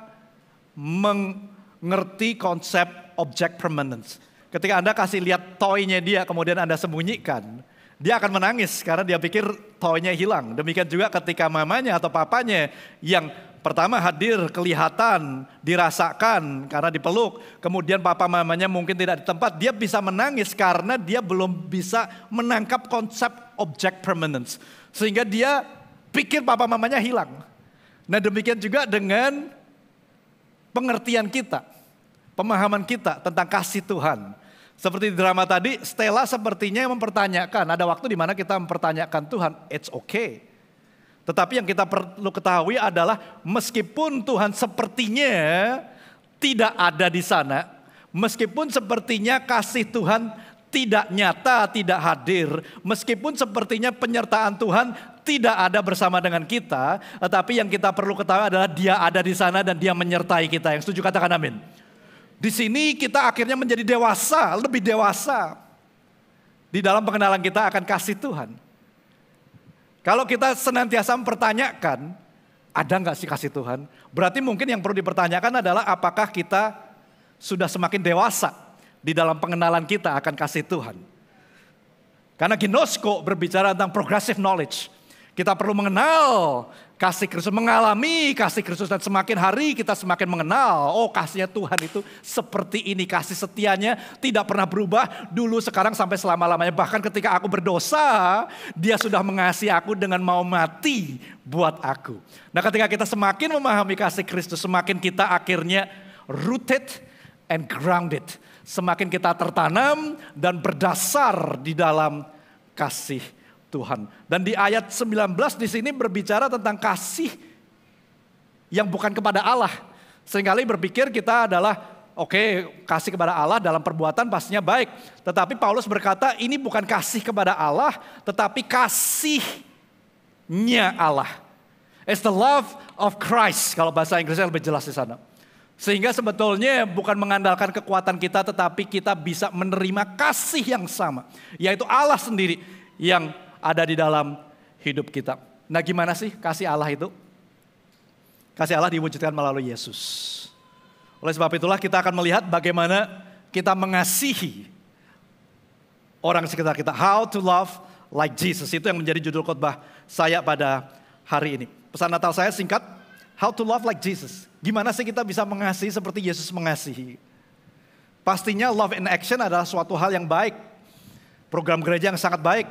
mengerti konsep object permanence. Ketika Anda kasih lihat toy-nya dia kemudian Anda sembunyikan, dia akan menangis karena dia pikir toy-nya hilang. Demikian juga ketika mamanya atau papanya yang pertama hadir, kelihatan, dirasakan karena dipeluk. Kemudian papa mamanya mungkin tidak di tempat, dia bisa menangis karena dia belum bisa menangkap konsep object permanence. Sehingga dia pikir papa mamanya hilang. Nah, demikian juga dengan pengertian kita, pemahaman kita tentang kasih Tuhan. Seperti di drama tadi, Stella sepertinya mempertanyakan, ada waktu di mana kita mempertanyakan Tuhan, it's okay. Tetapi yang kita perlu ketahui adalah meskipun Tuhan sepertinya tidak ada di sana, meskipun sepertinya kasih Tuhan tidak nyata, tidak hadir, meskipun sepertinya penyertaan Tuhan tidak ada bersama dengan kita, tetapi yang kita perlu ketahui adalah Dia ada di sana dan Dia menyertai kita. Yang setuju katakan amin. Di sini kita akhirnya menjadi dewasa, lebih dewasa di dalam pengenalan kita akan kasih Tuhan. Kalau kita senantiasa mempertanyakan, ada nggak sih kasih Tuhan? Berarti mungkin yang perlu dipertanyakan adalah apakah kita sudah semakin dewasa di dalam pengenalan kita akan kasih Tuhan. Karena ginosko berbicara tentang progressive knowledge. Kita perlu mengenal kasih Kristus, mengalami kasih Kristus, dan semakin hari kita semakin mengenal, oh kasihnya Tuhan itu seperti ini, kasih setianya tidak pernah berubah dulu, sekarang, sampai selama-lamanya. Bahkan ketika aku berdosa, dia sudah mengasihi aku dengan mau mati buat aku. Nah, ketika kita semakin memahami kasih Kristus, semakin kita akhirnya rooted and grounded. Semakin kita tertanam dan berdasar di dalam kasih Tuhan. Dan di ayat 19 di sini berbicara tentang kasih yang bukan kepada Allah. Seringkali berpikir kita adalah kasih kepada Allah dalam perbuatan pastinya baik. Tetapi Paulus berkata ini bukan kasih kepada Allah, tetapi kasihnya Allah. It's the love of Christ, kalau bahasa Inggrisnya lebih jelas di sana. Sehingga sebetulnya bukan mengandalkan kekuatan kita, tetapi kita bisa menerima kasih yang sama. Yaitu Allah sendiri yang ada di dalam hidup kita. Nah, gimana sih kasih Allah itu? Kasih Allah diwujudkan melalui Yesus. Oleh sebab itulah kita akan melihat bagaimana kita mengasihi orang sekitar kita. How to love like Jesus. Itu yang menjadi judul khotbah saya pada hari ini. Pesan Natal saya singkat, how to love like Jesus. Gimana sih kita bisa mengasihi seperti Yesus mengasihi? Pastinya love in action adalah suatu hal yang baik. Program gereja yang sangat baik.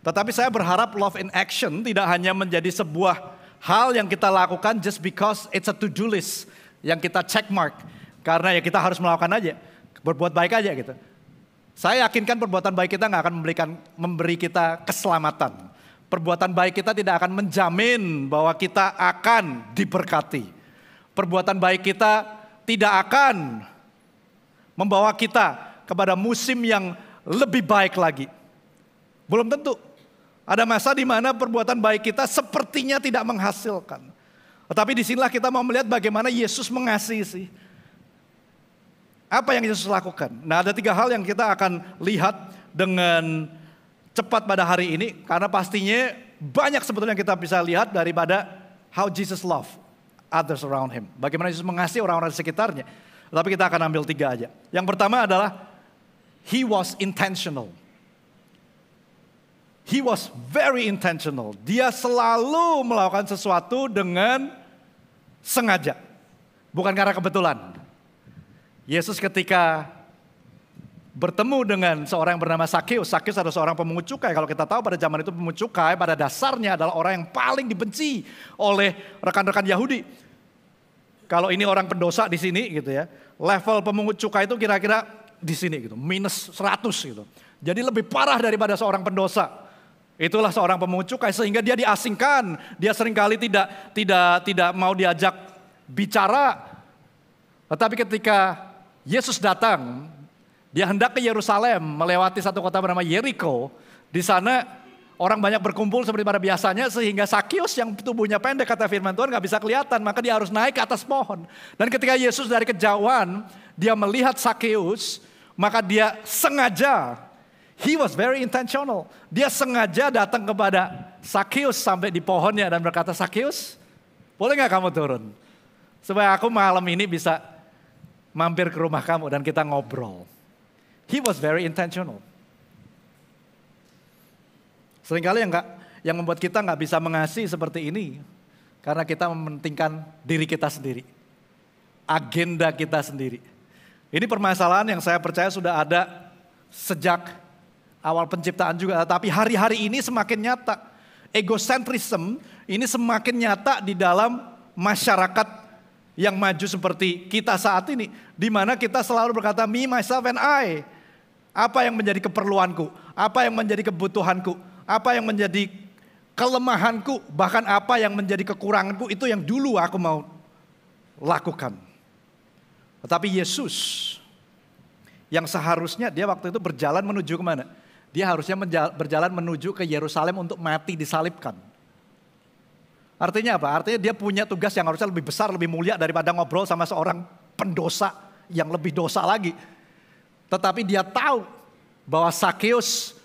Tetapi saya berharap love in action tidak hanya menjadi sebuah hal yang kita lakukan just because it's a to-do list. Yang kita check mark. Karena ya kita harus melakukan aja. Berbuat baik aja gitu. Saya yakinkan perbuatan baik kita gak akan memberi kita keselamatan. Perbuatan baik kita tidak akan menjamin bahwa kita akan diberkati. Perbuatan baik kita tidak akan membawa kita kepada musim yang lebih baik lagi. Belum tentu. Ada masa di mana perbuatan baik kita sepertinya tidak menghasilkan. Tetapi disinilah kita mau melihat bagaimana Yesus mengasihi. Apa yang Yesus lakukan? Nah, ada 3 hal yang kita akan lihat dengan cepat pada hari ini. Karena pastinya banyak sebetulnya yang kita bisa lihat daripada how Jesus love others around him. Bagaimana Yesus mengasihi orang-orang di sekitarnya. Tapi kita akan ambil 3 aja. Yang pertama adalah he was intentional. He was very intentional. Dia selalu melakukan sesuatu dengan sengaja. Bukan karena kebetulan. Yesus ketika bertemu dengan seorang yang bernama Sakeus. Sakeus adalah seorang pemungut cukai. Kalau kita tahu pada zaman itu pemungut cukai pada dasarnya adalah orang yang paling dibenci oleh rekan-rekan Yahudi. Kalau ini orang pendosa di sini gitu ya. Level pemungut cukai itu kira-kira di sini gitu. Minus 100 gitu. Jadi lebih parah daripada seorang pendosa. Itulah seorang pemungut cukai sehingga dia diasingkan. Dia seringkali tidak mau diajak bicara. Tetapi ketika Yesus datang, dia hendak ke Yerusalem melewati satu kota bernama Yeriko. Di sana orang banyak berkumpul seperti pada biasanya sehingga Sakeus yang tubuhnya pendek kata firman Tuhan gak bisa kelihatan. Maka dia harus naik ke atas pohon. Dan ketika Yesus dari kejauhan dia melihat Sakeus, maka dia sengaja, he was very intentional. Dia sengaja datang kepada Sakeus sampai di pohonnya dan berkata, Sakeus boleh gak kamu turun? Supaya aku malam ini bisa mampir ke rumah kamu dan kita ngobrol. He was very intentional. Seringkali yang membuat kita nggak bisa mengasihi seperti ini karena kita mementingkan diri kita sendiri, agenda kita sendiri. Ini permasalahan yang saya percaya sudah ada sejak awal penciptaan juga, tapi hari-hari ini semakin nyata. Egocentrism ini semakin nyata di dalam masyarakat yang maju seperti kita saat ini, di mana kita selalu berkata me, myself, and I. Apa yang menjadi keperluanku, apa yang menjadi kebutuhanku, apa yang menjadi kelemahanku, bahkan apa yang menjadi kekuranganku, itu yang dulu aku mau lakukan. Tetapi Yesus yang seharusnya dia waktu itu berjalan menuju kemana? Dia harusnya berjalan menuju ke Yerusalem untuk mati disalibkan. Artinya apa? Artinya dia punya tugas yang harusnya lebih besar, lebih mulia daripada ngobrol sama seorang pendosa yang lebih dosa lagi. Tetapi dia tahu bahwa Sakeus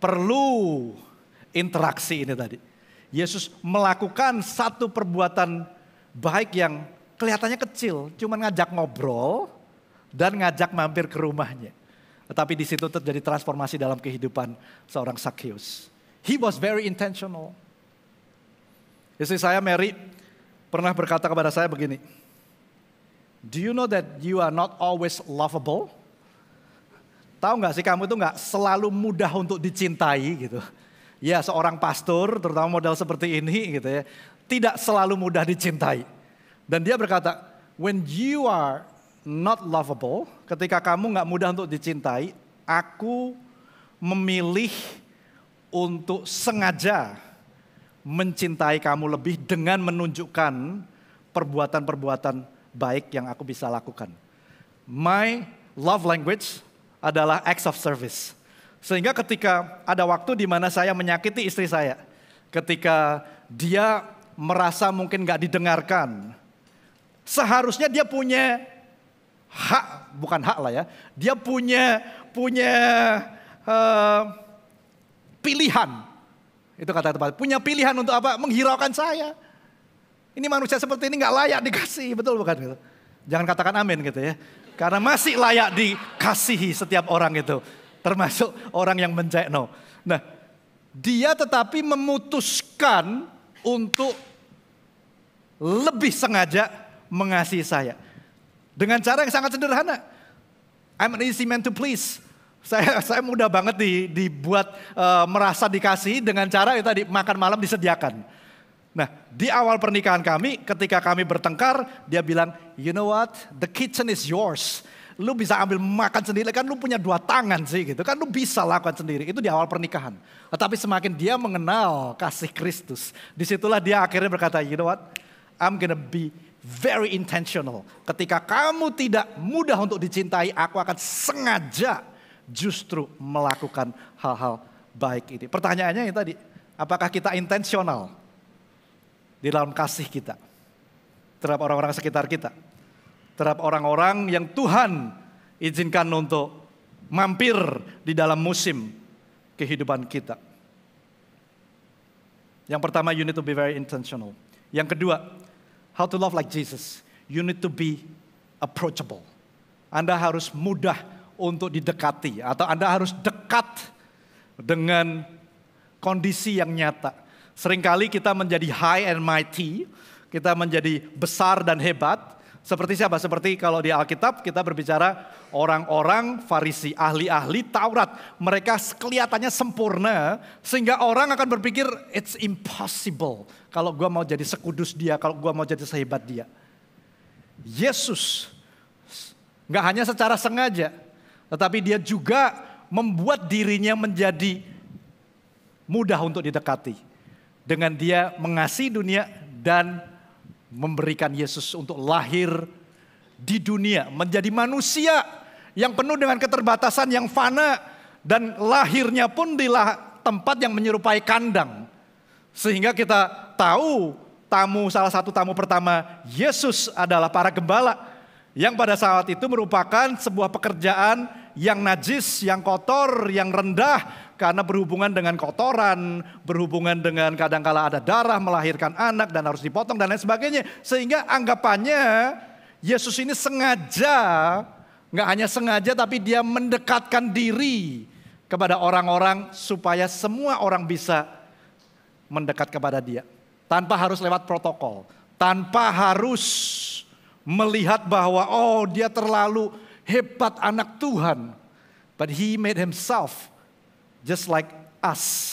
perlu interaksi ini tadi. Yesus melakukan satu perbuatan baik yang kelihatannya kecil. Cuma ngajak ngobrol dan ngajak mampir ke rumahnya. Tetapi di situ terjadi transformasi dalam kehidupan seorang Zakheus. He was very intentional. Istri saya Mary pernah berkata kepada saya begini, do you know that you are not always lovable? Tahu nggak sih kamu itu nggak selalu mudah untuk dicintai gitu. Ya seorang pastor terutama model seperti ini gitu ya, tidak selalu mudah dicintai. Dan dia berkata, when you are not lovable, ketika kamu nggak mudah untuk dicintai, aku memilih untuk sengaja mencintai kamu lebih dengan menunjukkan perbuatan-perbuatan baik yang aku bisa lakukan. My love language adalah acts of service. Sehingga ketika ada waktu di mana saya menyakiti istri saya, ketika dia merasa mungkin gak didengarkan, seharusnya dia punya hak, bukan hak lah ya, dia punya pilihan. Itu kata tepat. Punya pilihan untuk apa? Menghiraukan saya. Ini manusia seperti ini gak layak dikasih, betul bukan? Jangan katakan amin gitu ya. Karena masih layak dikasihi setiap orang itu. Termasuk orang yang menjekno. Nah, dia tetapi memutuskan untuk lebih sengaja mengasihi saya. Dengan cara yang sangat sederhana. I'm an easy man to please. Saya mudah banget dibuat merasa dikasihi dengan cara itu tadi, makan malam disediakan. Nah, di awal pernikahan kami, ketika kami bertengkar, dia bilang, you know what, the kitchen is yours. Lu bisa ambil makan sendiri, kan lu punya 2 tangan sih gitu. Kan lu bisa lakukan sendiri, itu di awal pernikahan. Tetapi semakin dia mengenal kasih Kristus, disitulah dia akhirnya berkata, you know what, I'm gonna be very intentional. Ketika kamu tidak mudah untuk dicintai, aku akan sengaja justru melakukan hal-hal baik ini. Pertanyaannya yang tadi, apakah kita intensional di dalam kasih kita terhadap orang-orang sekitar kita, terhadap orang-orang yang Tuhan izinkan untuk mampir di dalam musim kehidupan kita? Yang pertama, you need to be very intentional. Yang kedua, how to love like Jesus. You need to be approachable. Anda harus mudah untuk didekati, atau Anda harus dekat dengan kondisi yang nyata. Seringkali kita menjadi high and mighty, kita menjadi besar dan hebat. Seperti siapa? Seperti kalau di Alkitab kita berbicara orang-orang Farisi, ahli-ahli Taurat. Mereka kelihatannya sempurna sehingga orang akan berpikir it's impossible kalau gua mau jadi sekudus dia, kalau gua mau jadi sehebat dia. Yesus nggak hanya secara sengaja, tetapi dia juga membuat dirinya menjadi mudah untuk didekati. Dengan dia mengasihi dunia dan memberikan Yesus untuk lahir di dunia. Menjadi manusia yang penuh dengan keterbatasan yang fana. Dan lahirnya pun di tempat yang menyerupai kandang. Sehingga kita tahu salah satu tamu pertama Yesus adalah para gembala. Yang pada saat itu merupakan sebuah pekerjaan yang najis, yang kotor, yang rendah. Karena berhubungan dengan kotoran, berhubungan dengan kadangkala ada darah, melahirkan anak dan harus dipotong dan lain sebagainya. Sehingga anggapannya Yesus ini sengaja, nggak hanya sengaja tapi dia mendekatkan diri kepada orang-orang supaya semua orang bisa mendekat kepada dia. Tanpa harus lewat protokol, tanpa harus melihat bahwa oh dia terlalu hebat anak Tuhan. But he made himself just like us.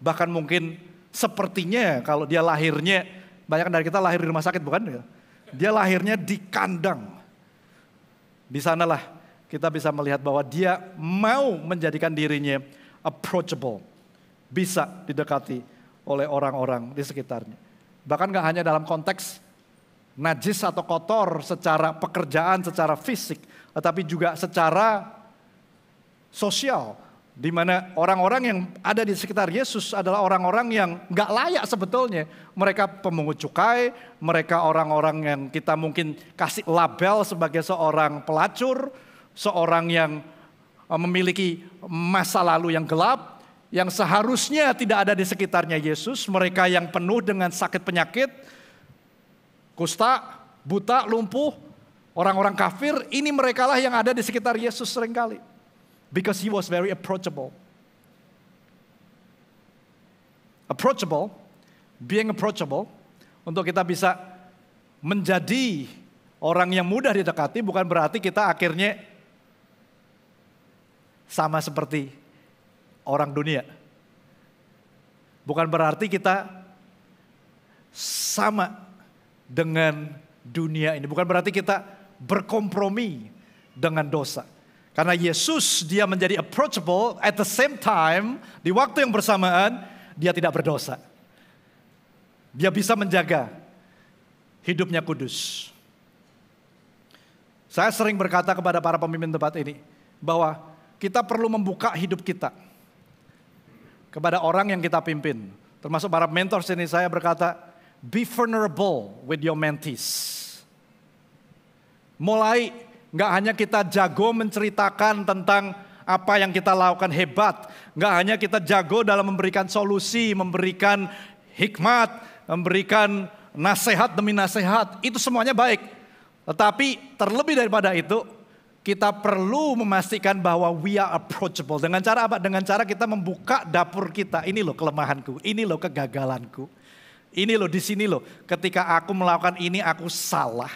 Bahkan mungkin sepertinya kalau dia lahirnya, banyak dari kita lahir di rumah sakit bukan? Dia lahirnya di kandang. Di sanalah kita bisa melihat bahwa dia mau menjadikan dirinya approachable. Bisa didekati oleh orang-orang di sekitarnya. Bahkan gak hanya dalam konteks najis atau kotor secara pekerjaan, secara fisik, tetapi juga secara sosial, di mana orang-orang yang ada di sekitar Yesus adalah orang-orang yang gak layak sebetulnya. Mereka pemungut cukai, mereka orang-orang yang kita mungkin kasih label sebagai seorang pelacur, seorang yang memiliki masa lalu yang gelap, yang seharusnya tidak ada di sekitarnya Yesus. Mereka yang penuh dengan sakit penyakit, kusta, buta, lumpuh, orang-orang kafir, ini merekalah yang ada di sekitar Yesus seringkali. Because he was very approachable. Being approachable, untuk kita bisa menjadi orang yang mudah didekati bukan berarti kita akhirnya sama seperti orang dunia. Bukan berarti kita sama dengan dunia ini. Bukan berarti kita berkompromi dengan dosa. Karena Yesus dia menjadi approachable, at the same time, di waktu yang bersamaan, dia tidak berdosa. Dia bisa menjaga hidupnya kudus. Saya sering berkata kepada para pemimpin tempat ini, bahwa kita perlu membuka hidup kita kepada orang yang kita pimpin. Termasuk para mentors ini, saya berkata, be vulnerable with your mentees. Mulai gak hanya kita jago menceritakan tentang apa yang kita lakukan hebat. Gak hanya kita jago dalam memberikan solusi, memberikan hikmat, memberikan nasihat demi nasihat. Itu semuanya baik. Tetapi terlebih daripada itu, kita perlu memastikan bahwa we are approachable. Dengan cara apa? Dengan cara kita membuka dapur kita. Ini loh kelemahanku, ini loh kegagalanku. Ini loh di sini loh, ketika aku melakukan ini aku salah.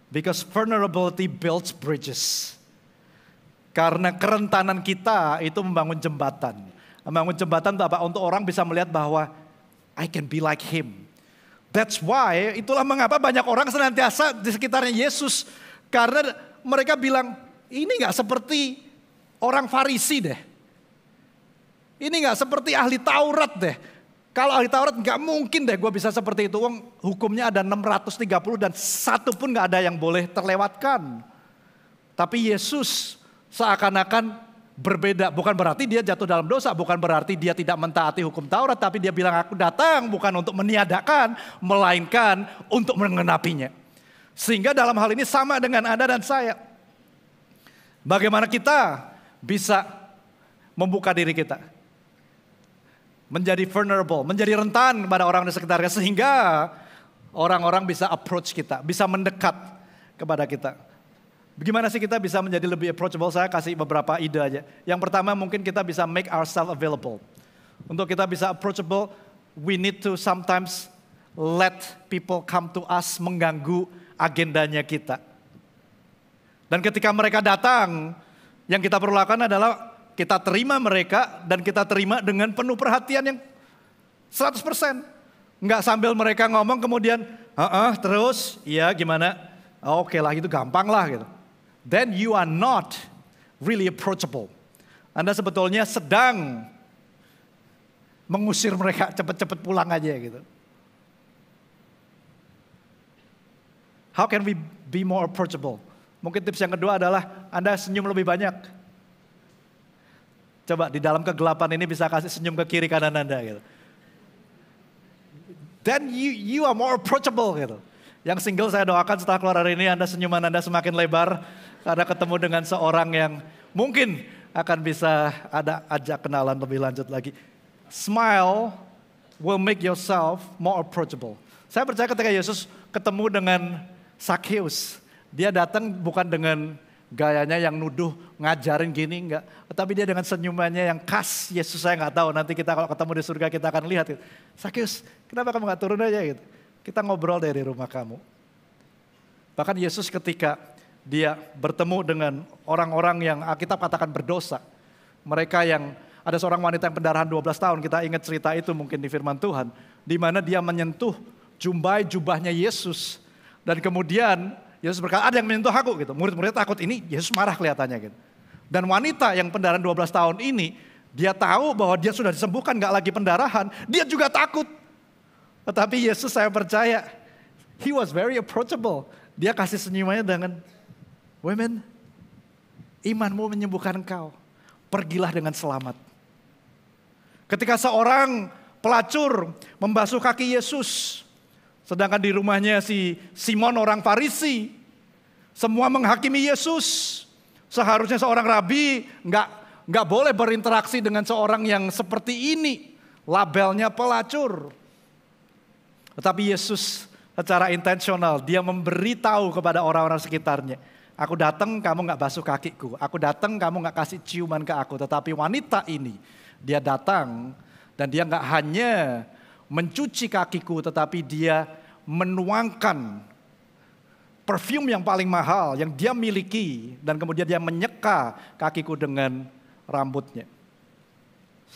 Because vulnerability builds bridges. Karena kerentanan kita itu membangun jembatan. Membangun jembatan itu apa? Untuk orang bisa melihat bahwa I can be like him. That's why, itulah mengapa banyak orang senantiasa di sekitarnya Yesus. Karena mereka bilang, ini gak seperti orang Farisi deh. Ini gak seperti ahli Taurat deh. Kalau ahli Taurat gak mungkin deh gue bisa seperti itu. Hukumnya ada 630 dan satu pun gak ada yang boleh terlewatkan. Tapi Yesus seakan-akan berbeda. Bukan berarti dia jatuh dalam dosa. Bukan berarti dia tidak mentaati hukum Taurat. Tapi dia bilang aku datang bukan untuk meniadakan. Melainkan untuk mengenapinya. Sehingga dalam hal ini sama dengan Anda dan saya. Bagaimana kita bisa membuka diri kita. Menjadi vulnerable. Menjadi rentan kepada orang di sekitarnya. Sehingga orang-orang bisa approach kita. Bisa mendekat kepada kita. Bagaimana sih kita bisa menjadi lebih approachable? Saya kasih beberapa ide aja. Yang pertama mungkin kita bisa make ourselves available. Untuk kita bisa approachable, we need to sometimes let people come to us mengganggu agendanya kita. Dan ketika mereka datang, yang kita perlu lakukan adalah kita terima mereka dan kita terima dengan penuh perhatian yang 100%. Enggak sambil mereka ngomong kemudian, terus, iya gimana? Oke lah itu gampang lah gitu. Then you are not really approachable. Anda sebetulnya sedang mengusir mereka cepat-cepat pulang aja gitu. How can we be more approachable? Mungkin tips yang kedua adalah Anda senyum lebih banyak. Coba di dalam kegelapan ini bisa kasih senyum ke kiri kanan Anda gitu. Then you are more approachable gitu. Yang single saya doakan setelah keluar hari ini Anda senyuman Anda semakin lebar. Karena ketemu dengan seorang yang mungkin akan bisa ada ajak kenalan lebih lanjut lagi. Smile will make yourself more approachable. Saya percaya ketika Yesus ketemu dengan Zacchaeus. Dia datang bukan dengan gayanya yang nuduh, ngajarin gini, enggak. Tapi dia dengan senyumannya yang khas. Yesus saya nggak tahu, nanti kita kalau ketemu di surga kita akan lihat. Gitu. Zacchaeus, kenapa kamu nggak turun aja gitu. Kita ngobrol dari rumah kamu. Bahkan Yesus ketika dia bertemu dengan orang-orang yang Alkitab katakan berdosa. Mereka yang ada seorang wanita yang pendarahan 12 tahun. Kita ingat cerita itu mungkin di firman Tuhan. Di mana dia menyentuh jubahnya Yesus. Dan kemudian Yesus berkata ada yang menyentuh aku gitu. Murid-murid takut ini Yesus marah kelihatannya gitu. Dan wanita yang pendarahan 12 tahun ini. Dia tahu bahwa dia sudah disembuhkan gak lagi pendarahan. Dia juga takut. Tetapi Yesus saya percaya. He was very approachable. Dia kasih senyumannya dengan women, imanmu menyembuhkan engkau. Pergilah dengan selamat. Ketika seorang pelacur membasuh kaki Yesus. Sedangkan di rumahnya si Simon orang Farisi. Semua menghakimi Yesus. Seharusnya seorang rabi nggak boleh berinteraksi dengan seorang yang seperti ini. Labelnya pelacur. Tetapi Yesus secara intensional dia memberitahu kepada orang-orang sekitarnya. Aku datang, kamu nggak basuh kakiku. Aku datang, kamu nggak kasih ciuman ke aku. Tetapi wanita ini, dia datang dan dia nggak hanya mencuci kakiku, tetapi dia menuangkan perfume yang paling mahal yang dia miliki. Dan kemudian dia menyeka kakiku dengan rambutnya.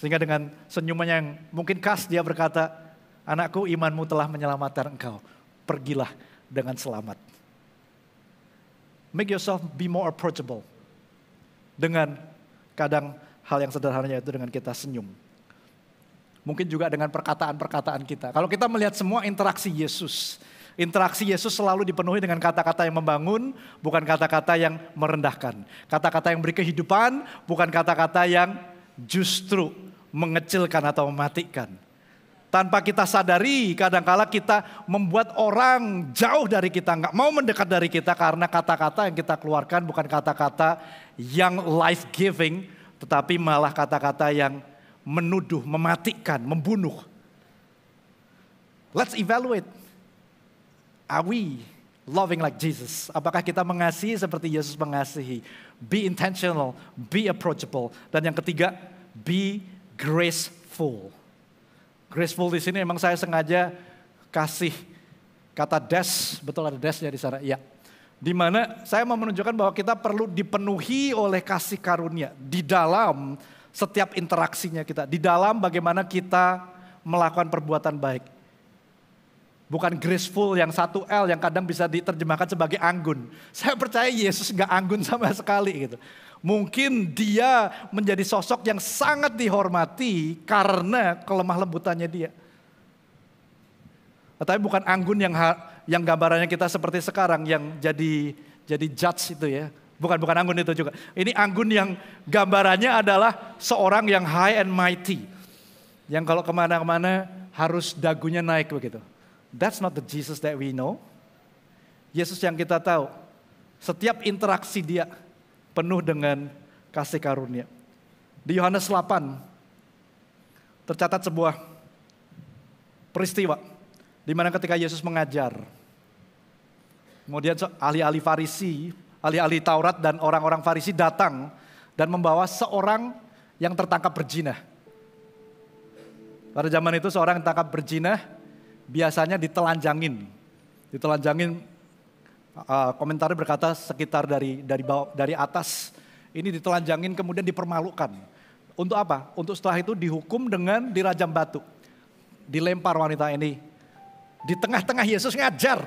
Sehingga dengan senyumannya yang mungkin khas dia berkata, anakku, imanmu telah menyelamatkan engkau. Pergilah dengan selamat. Make yourself be more approachable. Dengan kadang hal yang sederhananya itu dengan kita senyum. Mungkin juga dengan perkataan-perkataan kita. Kalau kita melihat semua interaksi Yesus selalu dipenuhi dengan kata-kata yang membangun, bukan kata-kata yang merendahkan. Kata-kata yang beri kehidupan, bukan kata-kata yang justru mengecilkan atau mematikan. Tanpa kita sadari, kadangkala kita membuat orang jauh dari kita, nggak mau mendekat dari kita karena kata-kata yang kita keluarkan bukan kata-kata yang life giving, tetapi malah kata-kata yang menuduh, mematikan, membunuh. Let's evaluate. Are we loving like Jesus? Apakah kita mengasihi seperti Yesus mengasihi? Be intentional, be approachable. Dan yang ketiga, be graceful. Graceful di sini memang saya sengaja kasih kata des, betul ada desnya di sana, ya. Di mana saya mau menunjukkan bahwa kita perlu dipenuhi oleh kasih karunia di dalam setiap interaksinya kita, di dalam bagaimana kita melakukan perbuatan baik. Bukan graceful yang 1L yang kadang bisa diterjemahkan sebagai anggun. Saya percaya Yesus nggak anggun sama sekali gitu. Mungkin dia menjadi sosok yang sangat dihormati karena kelemah lembutannya dia. Tapi bukan anggun yang gambarannya kita seperti sekarang yang jadi judge itu ya. Bukan anggun itu juga. Ini anggun yang gambarannya adalah seorang yang high and mighty. Yang kalau kemana-mana harus dagunya naik begitu. That's not the Jesus that we know. Yesus yang kita tahu. Setiap interaksi dia penuh dengan kasih karunia. Di Yohanes 8 tercatat sebuah peristiwa di mana ketika Yesus mengajar. Kemudian ahli-ahli Farisi, ahli-ahli Taurat dan orang-orang Farisi datang dan membawa seorang yang tertangkap berzina. Pada zaman itu seorang yang tertangkap berzina biasanya ditelanjangin. Komentarnya berkata sekitar dari atas ini ditelanjangin kemudian dipermalukan. Untuk apa? Untuk setelah itu dihukum dengan dirajam batu. Dilempar wanita ini. Di tengah-tengah Yesus ngajar.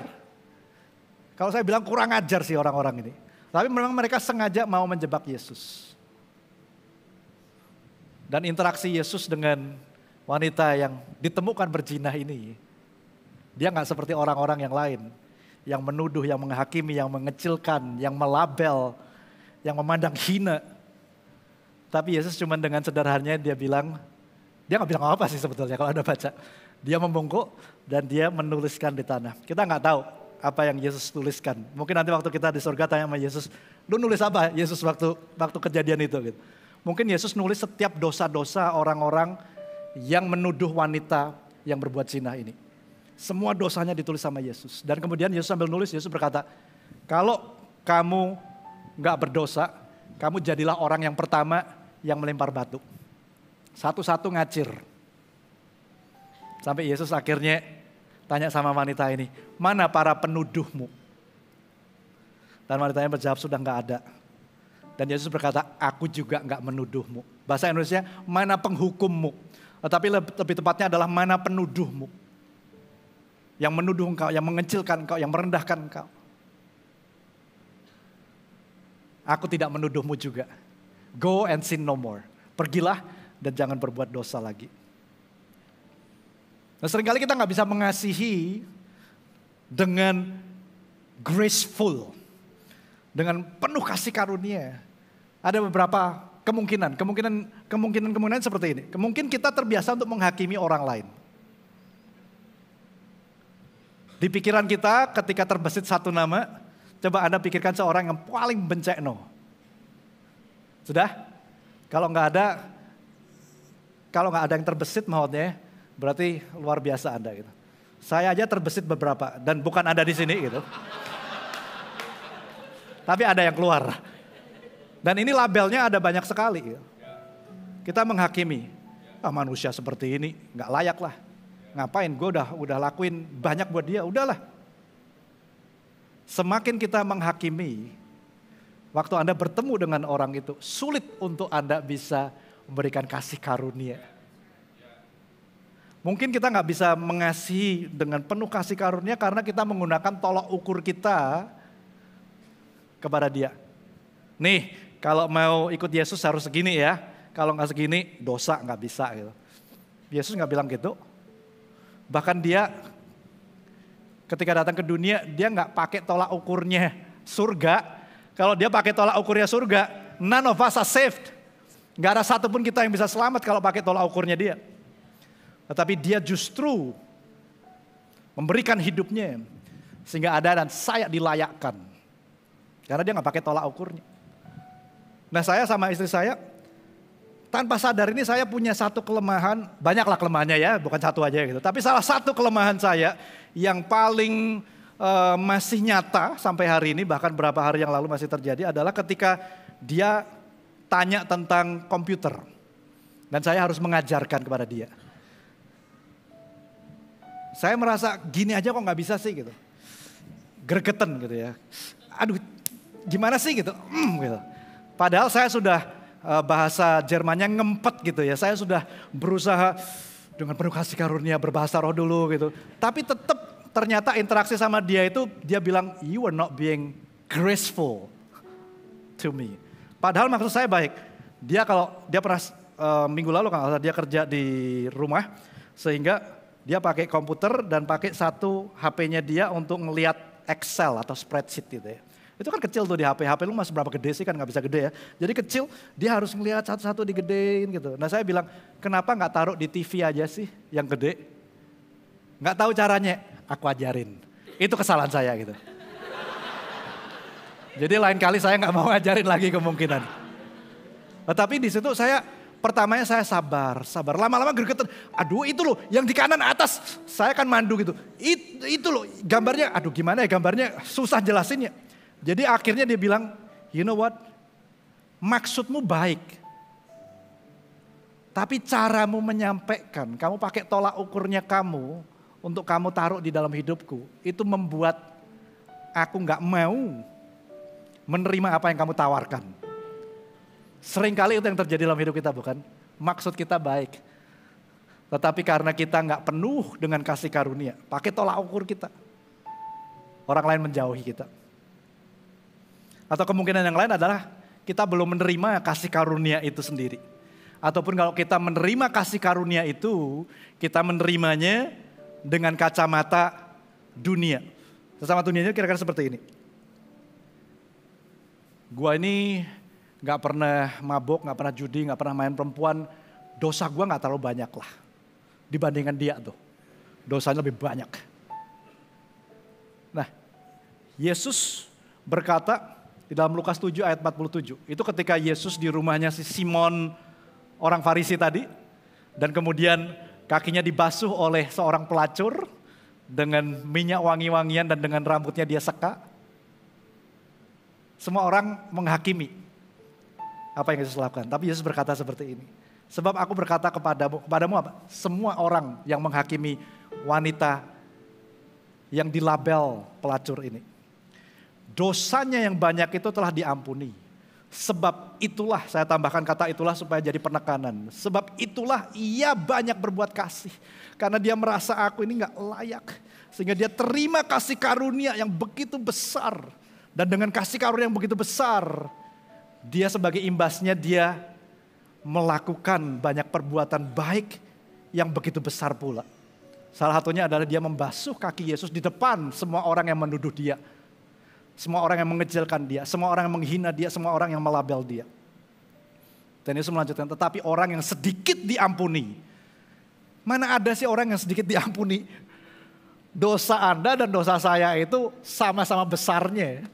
Kalau saya bilang kurang ajar sih orang-orang ini. Tapi memang mereka sengaja mau menjebak Yesus. Dan interaksi Yesus dengan wanita yang ditemukan berzina ini. Dia gak seperti orang-orang yang lain. Yang menuduh, yang menghakimi, yang mengecilkan, yang melabel, yang memandang hina. Tapi Yesus cuma dengan sederhananya dia gak bilang apa sih sebetulnya kalau Anda baca. Dia membungkuk dan dia menuliskan di tanah. Kita gak tahu apa yang Yesus tuliskan. Mungkin nanti waktu kita di surga tanya sama Yesus, lu nulis apa Yesus waktu kejadian itu gitu. Mungkin Yesus nulis setiap dosa-dosa orang-orang yang menuduh wanita yang berbuat zina ini. Semua dosanya ditulis sama Yesus. Dan kemudian Yesus sambil nulis, Yesus berkata, kalau kamu gak berdosa, kamu jadilah orang yang pertama yang melempar batu. Satu-satu ngacir. Sampai Yesus akhirnya tanya sama wanita ini, mana para penuduhmu? Dan wanitanya berjawab, sudah gak ada. Dan Yesus berkata, aku juga gak menuduhmu. Bahasa Indonesia, mana penghukummu? Tetapi lebih tepatnya adalah mana penuduhmu? Yang menuduh engkau, yang mengecilkan engkau, yang merendahkan engkau. Aku tidak menuduhmu juga. Go and sin no more. Pergilah dan jangan berbuat dosa lagi. Nah, seringkali kita gak bisa mengasihi dengan graceful. Dengan penuh kasih karunia. Ada beberapa kemungkinan seperti ini. Kemungkinan kita terbiasa untuk menghakimi orang lain. Di pikiran kita ketika terbesit satu nama, coba Anda pikirkan seorang yang paling bencekno. Sudah? Kalau nggak ada yang terbesit maksudnya, berarti luar biasa Anda gitu. Saya aja terbesit beberapa dan bukan Anda di sini gitu. Tapi ada yang keluar. Dan ini labelnya ada banyak sekali. Kita menghakimi, manusia seperti ini nggak layak lah. Ngapain, gue udah lakuin banyak buat dia, udahlah. Semakin kita menghakimi, waktu Anda bertemu dengan orang itu, sulit untuk Anda bisa memberikan kasih karunia. Mungkin kita nggak bisa mengasihi dengan penuh kasih karunia karena kita menggunakan tolak ukur kita kepada dia. Nih, kalau mau ikut Yesus harus segini ya. Kalau nggak segini, dosa nggak bisa gitu. Yesus nggak bilang gitu. Bahkan dia ketika datang ke dunia, dia nggak pakai tolak ukurnya surga. Kalau dia pakai tolak ukurnya surga, none of us are saved. Nggak ada satupun kita yang bisa selamat kalau pakai tolak ukurnya dia. Tetapi dia justru memberikan hidupnya sehingga ada dan saya dilayakkan. Karena dia nggak pakai tolak ukurnya. Nah, saya sama istri saya tanpa sadar ini saya punya satu kelemahan, banyaklah kelemahannya ya, bukan satu aja gitu. Tapi salah satu kelemahan saya yang paling masih nyata sampai hari ini, bahkan beberapa hari yang lalu masih terjadi adalah ketika dia tanya tentang komputer. Dan saya harus mengajarkan kepada dia. Saya merasa gini aja kok gak bisa sih gitu. Gregetan gitu ya. Aduh gimana sih gitu. Gitu. Padahal saya sudah bahasa Jermannya ngempet gitu ya. Saya sudah berusaha dengan penuh kasih karunia berbahasa roh dulu gitu. Tapi tetap ternyata interaksi sama dia itu dia bilang you are not being graceful to me. Padahal maksud saya baik. Dia kalau dia pernah minggu lalu kalau dia kerja di rumah sehingga dia pakai komputer dan pakai satu HP-nya dia untuk ngelihat Excel atau spreadsheet gitu ya. Itu kan kecil tuh di HP lu masih berapa gede sih kan gak bisa gede ya. Jadi kecil dia harus ngelihat satu-satu digedein gitu. Nah saya bilang kenapa gak taruh di TV aja sih yang gede. Gak tahu caranya, aku ajarin. Itu kesalahan saya gitu. Jadi lain kali saya gak mau ngajarin lagi kemungkinan. Tapi di situ pertamanya saya sabar. Lama-lama gregetan, aduh itu loh yang di kanan atas. Saya kan mandu gitu. Itu loh gambarnya, aduh gimana ya gambarnya susah jelasinnya. Jadi akhirnya dia bilang, you know what, maksudmu baik. Tapi caramu menyampaikan, kamu pakai tolak ukurnya kamu untuk kamu taruh di dalam hidupku. Itu membuat aku gak mau menerima apa yang kamu tawarkan. Seringkali itu yang terjadi dalam hidup kita bukan? Maksud kita baik. Tetapi karena kita gak penuh dengan kasih karunia, pakai tolak ukur kita. Orang lain menjauhi kita. Atau kemungkinan yang lain adalah kita belum menerima kasih karunia itu sendiri. Ataupun kalau kita menerima kasih karunia itu, kita menerimanya dengan kacamata dunia. Kacamata dunianya kira-kira seperti ini. Gua ini gak pernah mabuk, gak pernah judi, gak pernah main perempuan. Dosa gua gak terlalu banyak lah. Dibandingkan dia tuh. Dosanya lebih banyak. Nah, Yesus berkata di dalam Lukas 7 ayat 47. Itu ketika Yesus di rumahnya si Simon orang Farisi tadi. Dan kemudian kakinya dibasuh oleh seorang pelacur. Dengan minyak wangi-wangian dan dengan rambutnya dia seka. Semua orang menghakimi apa yang Yesus lakukan. Tapi Yesus berkata seperti ini. Sebab aku berkata kepadamu apa? Semua orang yang menghakimi wanita yang dilabel pelacur ini. Dosanya yang banyak itu telah diampuni. Sebab itulah, saya tambahkan kata itulah supaya jadi penekanan. Sebab itulah ia banyak berbuat kasih. Karena dia merasa aku ini gak layak. Sehingga dia terima kasih karunia yang begitu besar. Dan dengan kasih karunia yang begitu besar, dia sebagai imbasnya dia melakukan banyak perbuatan baik yang begitu besar pula. Salah satunya adalah dia membasuh kaki Yesus di depan semua orang yang menuduh dia. Semua orang yang mengecilkan dia, semua orang yang menghina dia, semua orang yang melabel dia. Dan Yesus melanjutkan, tetapi orang yang sedikit diampuni. Mana ada sih orang yang sedikit diampuni? Dosa Anda dan dosa saya itu sama-sama besarnya.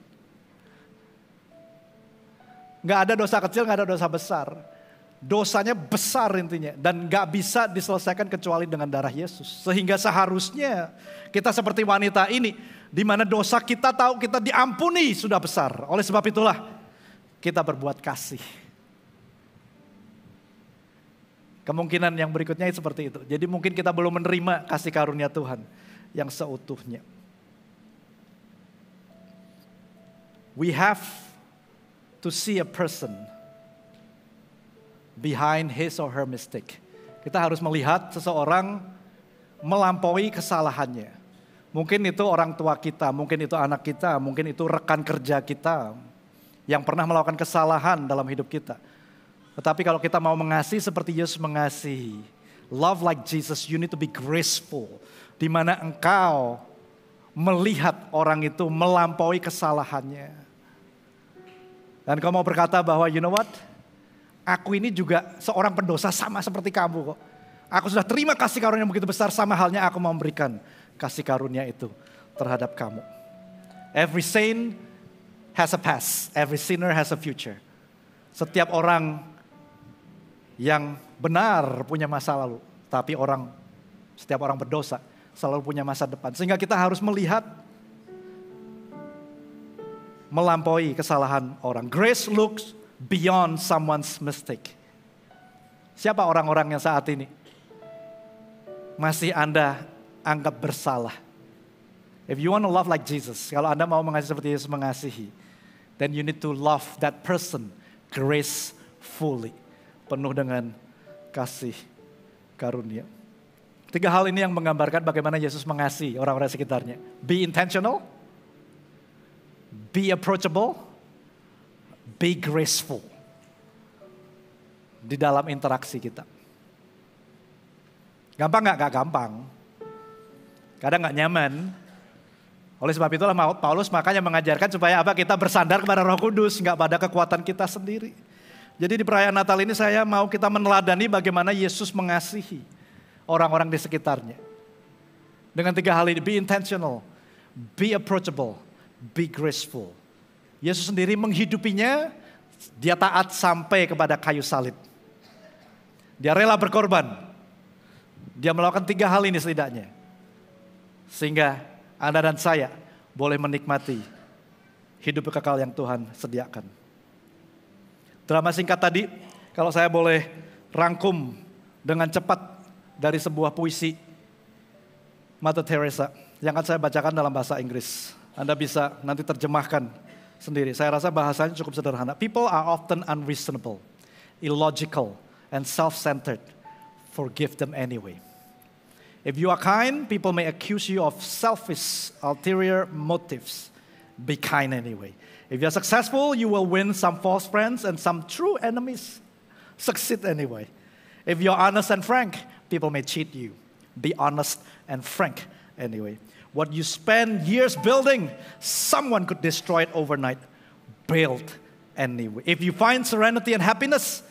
Gak ada dosa kecil, gak ada dosa besar. Dosanya besar intinya dan gak bisa diselesaikan kecuali dengan darah Yesus. Sehingga seharusnya kita seperti wanita ini, di mana dosa kita tahu kita diampuni sudah besar. Oleh sebab itulah kita berbuat kasih. Kemungkinan yang berikutnya seperti itu. Jadi mungkin kita belum menerima kasih karunia Tuhan yang seutuhnya. We have to see a person behind his or her mistake. Kita harus melihat seseorang melampaui kesalahannya. Mungkin itu orang tua kita, mungkin itu anak kita, mungkin itu rekan kerja kita yang pernah melakukan kesalahan dalam hidup kita. Tetapi kalau kita mau mengasihi seperti Yesus mengasihi, love like Jesus, you need to be graceful. Di mana engkau melihat orang itu melampaui kesalahannya. Dan kau mau berkata bahwa you know what? Aku ini juga seorang pendosa sama seperti kamu kok. Aku sudah terima kasih karunia yang begitu besar, sama halnya aku mau memberikan kasih karunia itu terhadap kamu. Every saint has a past, every sinner has a future. Setiap orang yang benar punya masa lalu, tapi setiap orang berdosa selalu punya masa depan. Sehingga kita harus melihat melampaui kesalahan orang. Grace looks beyond someone's mistake. Siapa orang-orang yang saat ini masih Anda anggap bersalah? If you want to love like Jesus, kalau Anda mau mengasihi seperti Yesus mengasihi, then you need to love that person gracefully, penuh dengan kasih karunia. 3 hal ini yang menggambarkan bagaimana Yesus mengasihi orang-orang sekitarnya. Be intentional, be approachable, be graceful di dalam interaksi kita. Gampang gak? Gak gampang. Kadang gak nyaman. Oleh sebab itulah Paulus makanya mengajarkan supaya apa? Kita bersandar kepada Roh Kudus, gak pada kekuatan kita sendiri. Jadi di perayaan Natal ini saya mau kita meneladani bagaimana Yesus mengasihi orang-orang di sekitarnya. Dengan 3 hal ini, be intentional, be approachable, be graceful. Yesus sendiri menghidupinya, dia taat sampai kepada kayu salib. Dia rela berkorban. Dia melakukan 3 hal ini setidaknya. Sehingga Anda dan saya boleh menikmati hidup kekal yang Tuhan sediakan. Drama singkat tadi, kalau saya boleh rangkum dengan cepat dari sebuah puisi Mother Teresa yang akan saya bacakan dalam bahasa Inggris. Anda bisa nanti terjemahkan sendiri. Saya rasa bahasanya cukup sederhana. People are often unreasonable, illogical, and self-centered. Forgive them anyway. If you are kind, people may accuse you of selfish, ulterior motives. Be kind anyway. If you are successful, you will win some false friends and some true enemies. Succeed anyway. If you are honest and frank, people may cheat you. Be honest and frank anyway. What you spend years building, someone could destroy it overnight. Build anyway. If you find serenity and happiness,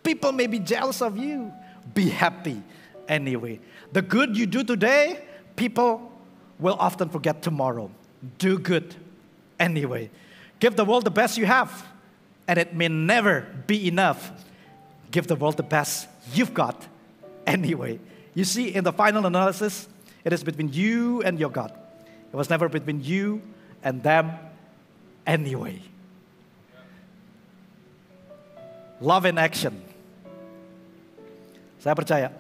people may be jealous of you. Be happy anyway. The good you do today, people will often forget tomorrow. Do good anyway. Give the world the best you have, and it may never be enough. Give the world the best you've got anyway. You see, in the final analysis, it is between you and your God. It was never between you and them anyway. Love in action. Saya percaya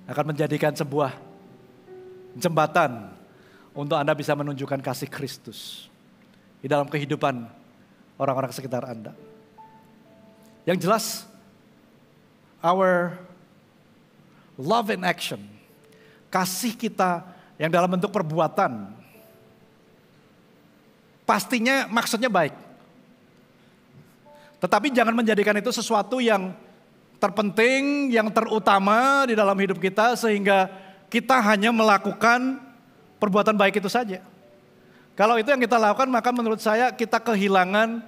akan menjadikan sebuah jembatan untuk Anda bisa menunjukkan kasih Kristus di dalam kehidupan orang-orang sekitar Anda. Yang jelas, our love in action, kasih kita yang dalam bentuk perbuatan, pastinya maksudnya baik. Tetapi jangan menjadikan itu sesuatu yang terpenting, yang terutama di dalam hidup kita sehingga kita hanya melakukan perbuatan baik itu saja. Kalau itu yang kita lakukan, maka menurut saya kita kehilangan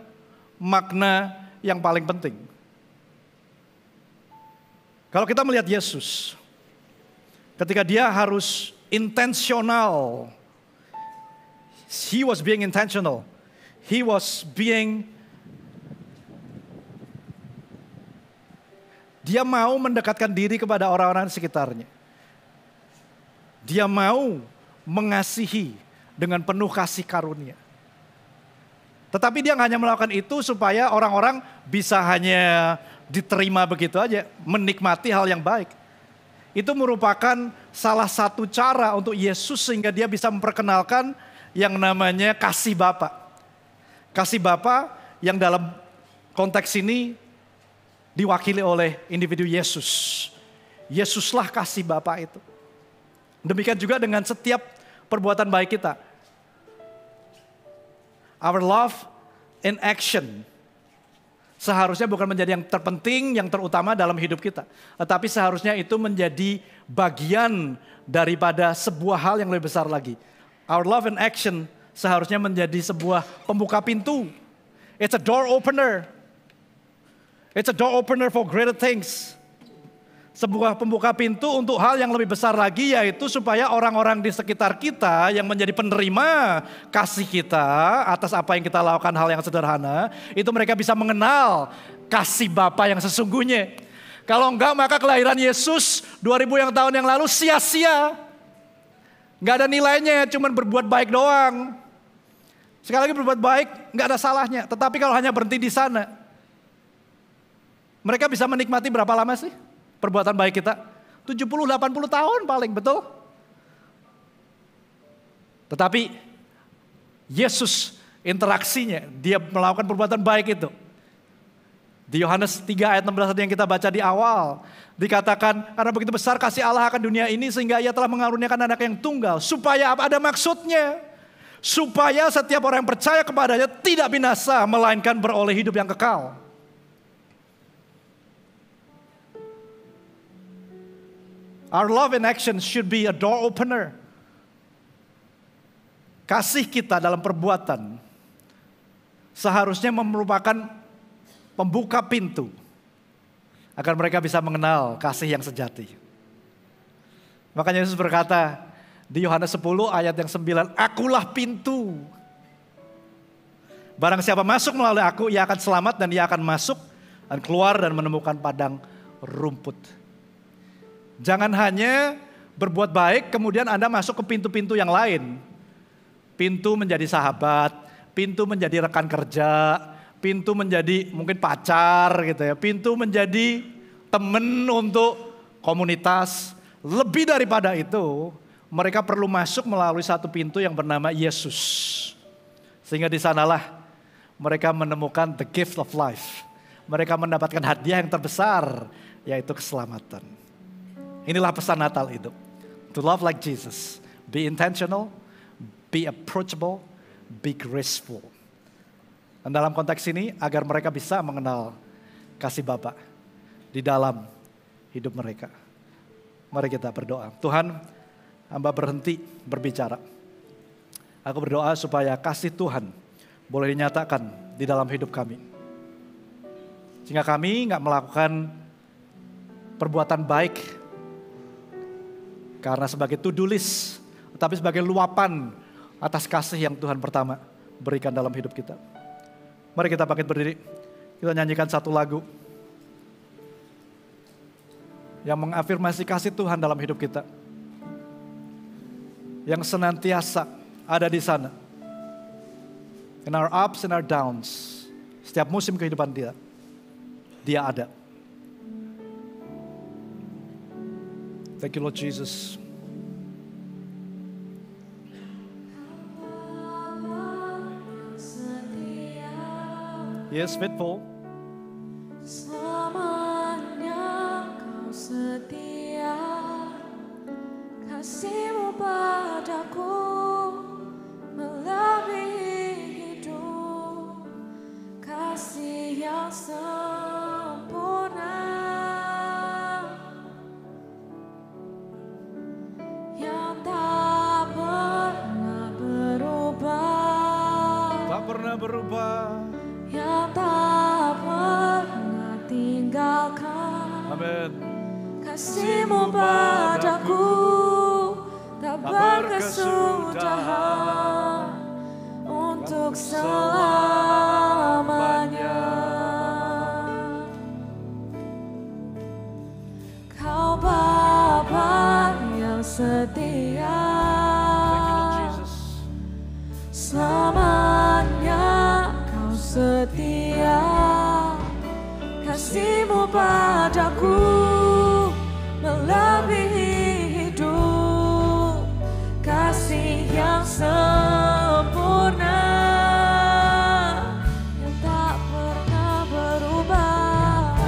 makna yang paling penting. Kalau kita melihat Yesus, ketika dia harus intentional, he was being intentional, he was being Dia mau mendekatkan diri kepada orang-orang di sekitarnya. Dia mau mengasihi dengan penuh kasih karunia. Tetapi dia hanya melakukan itu supaya orang-orang bisa hanya diterima begitu aja, menikmati hal yang baik. Itu merupakan salah satu cara untuk Yesus sehingga dia bisa memperkenalkan yang namanya kasih Bapa. Kasih Bapa yang dalam konteks ini diwakili oleh individu Yesus. Yesuslah kasih Bapa itu. Demikian juga dengan setiap perbuatan baik kita. Our love in action seharusnya bukan menjadi yang terpenting, yang terutama dalam hidup kita. Tetapi seharusnya itu menjadi bagian daripada sebuah hal yang lebih besar lagi. Our love in action seharusnya menjadi sebuah pembuka pintu. It's a door opener. It's a door opener for greater things. Sebuah pembuka pintu untuk hal yang lebih besar lagi, yaitu supaya orang-orang di sekitar kita yang menjadi penerima kasih kita atas apa yang kita lakukan, hal yang sederhana, itu mereka bisa mengenal kasih Bapa yang sesungguhnya. Kalau enggak, maka kelahiran Yesus 2000 yang tahun yang lalu sia-sia. Enggak ada nilainya, cuman berbuat baik doang. Sekali lagi, berbuat baik enggak ada salahnya. Tetapi kalau hanya berhenti di sana, mereka bisa menikmati berapa lama sih perbuatan baik kita? 70-80 tahun paling, betul? Tetapi Yesus interaksinya, dia melakukan perbuatan baik itu. Di Yohanes 3 ayat 16 yang kita baca di awal, dikatakan karena begitu besar kasih Allah akan dunia ini sehingga ia telah mengaruniakan anak yang tunggal. Supaya apa? Ada maksudnya. Supaya setiap orang yang percaya kepadanya tidak binasa, melainkan beroleh hidup yang kekal. Our love in action should be a door opener. Kasih kita dalam perbuatan seharusnya merupakan pembuka pintu agar mereka bisa mengenal kasih yang sejati. Makanya Yesus berkata di Yohanes 10 ayat yang 9, akulah pintu. Barang siapa masuk melalui aku, ia akan selamat dan ia akan masuk dan keluar dan menemukan padang rumput. Jangan hanya berbuat baik kemudian Anda masuk ke pintu-pintu yang lain. Pintu menjadi sahabat, pintu menjadi rekan kerja, pintu menjadi mungkin pacar gitu ya. Pintu menjadi teman untuk komunitas. Lebih daripada itu, mereka perlu masuk melalui satu pintu yang bernama Yesus. Sehingga di sanalah mereka menemukan the gift of life. Mereka mendapatkan hadiah yang terbesar, yaitu keselamatan. Inilah pesan Natal itu. To love like Jesus. Be intentional, be approachable, be graceful. Dan dalam konteks ini agar mereka bisa mengenal kasih Bapa di dalam hidup mereka. Mari kita berdoa. Tuhan, hamba berhenti berbicara. Aku berdoa supaya kasih Tuhan boleh dinyatakan di dalam hidup kami. Sehingga kami gak melakukan perbuatan baik karena sebagai to-do list, tapi sebagai luapan atas kasih yang Tuhan pertama berikan dalam hidup kita. Mari kita bangkit berdiri, kita nyanyikan satu lagu yang mengafirmasi kasih Tuhan dalam hidup kita. Yang senantiasa ada di sana. In our ups and our downs, setiap musim kehidupan dia ada. Thank you Lord Jesus. Yes, faithful. Selamanya kau setia, kasih-Mu padaku melebihi hidup, kasih yang sempurna. Berubah, yang tak pernah tinggalkan. amin. Kasih-Mu padaku tak berkesudahan untuk selamanya. Selamanya kau setia, kasih-Mu padaku melebihi hidup, kasih yang sempurna yang tak pernah berubah.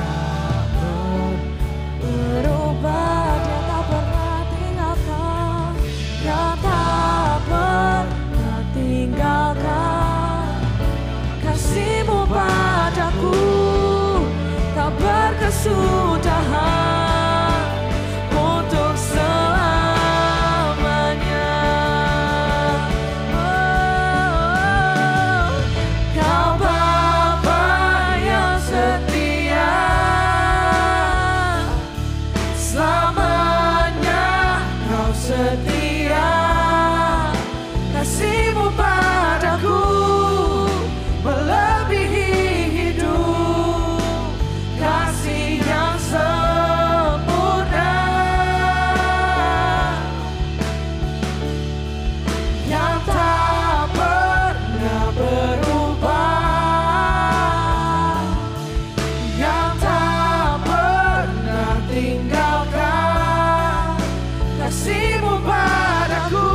Dia tak pernah tinggalkan, yang tak pernah tinggalkan. Kasih-Mu padaku tak berkesudahan untuk selamanya. Kau Bapa yang setia, selamanya kau setia, kasih-Mu padaku melebihi hidup, kasih yang sempurna yang tak pernah berubah, yang tak pernah tinggalkan. Kasih-Mu padaku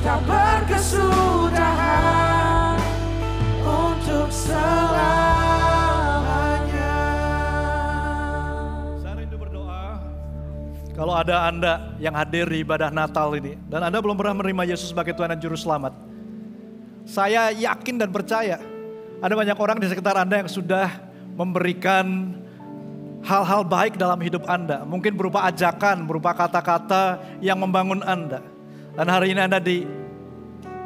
tak berkesudahan untuk selamanya. Saya rindu berdoa. Kalau ada Anda yang hadir di ibadah Natal ini dan Anda belum pernah menerima Yesus sebagai Tuhan dan Juru Selamat, saya yakin dan percaya ada banyak orang di sekitar Anda yang sudah memberikan hal-hal baik dalam hidup Anda. Mungkin berupa ajakan, berupa kata-kata yang membangun Anda. Dan hari ini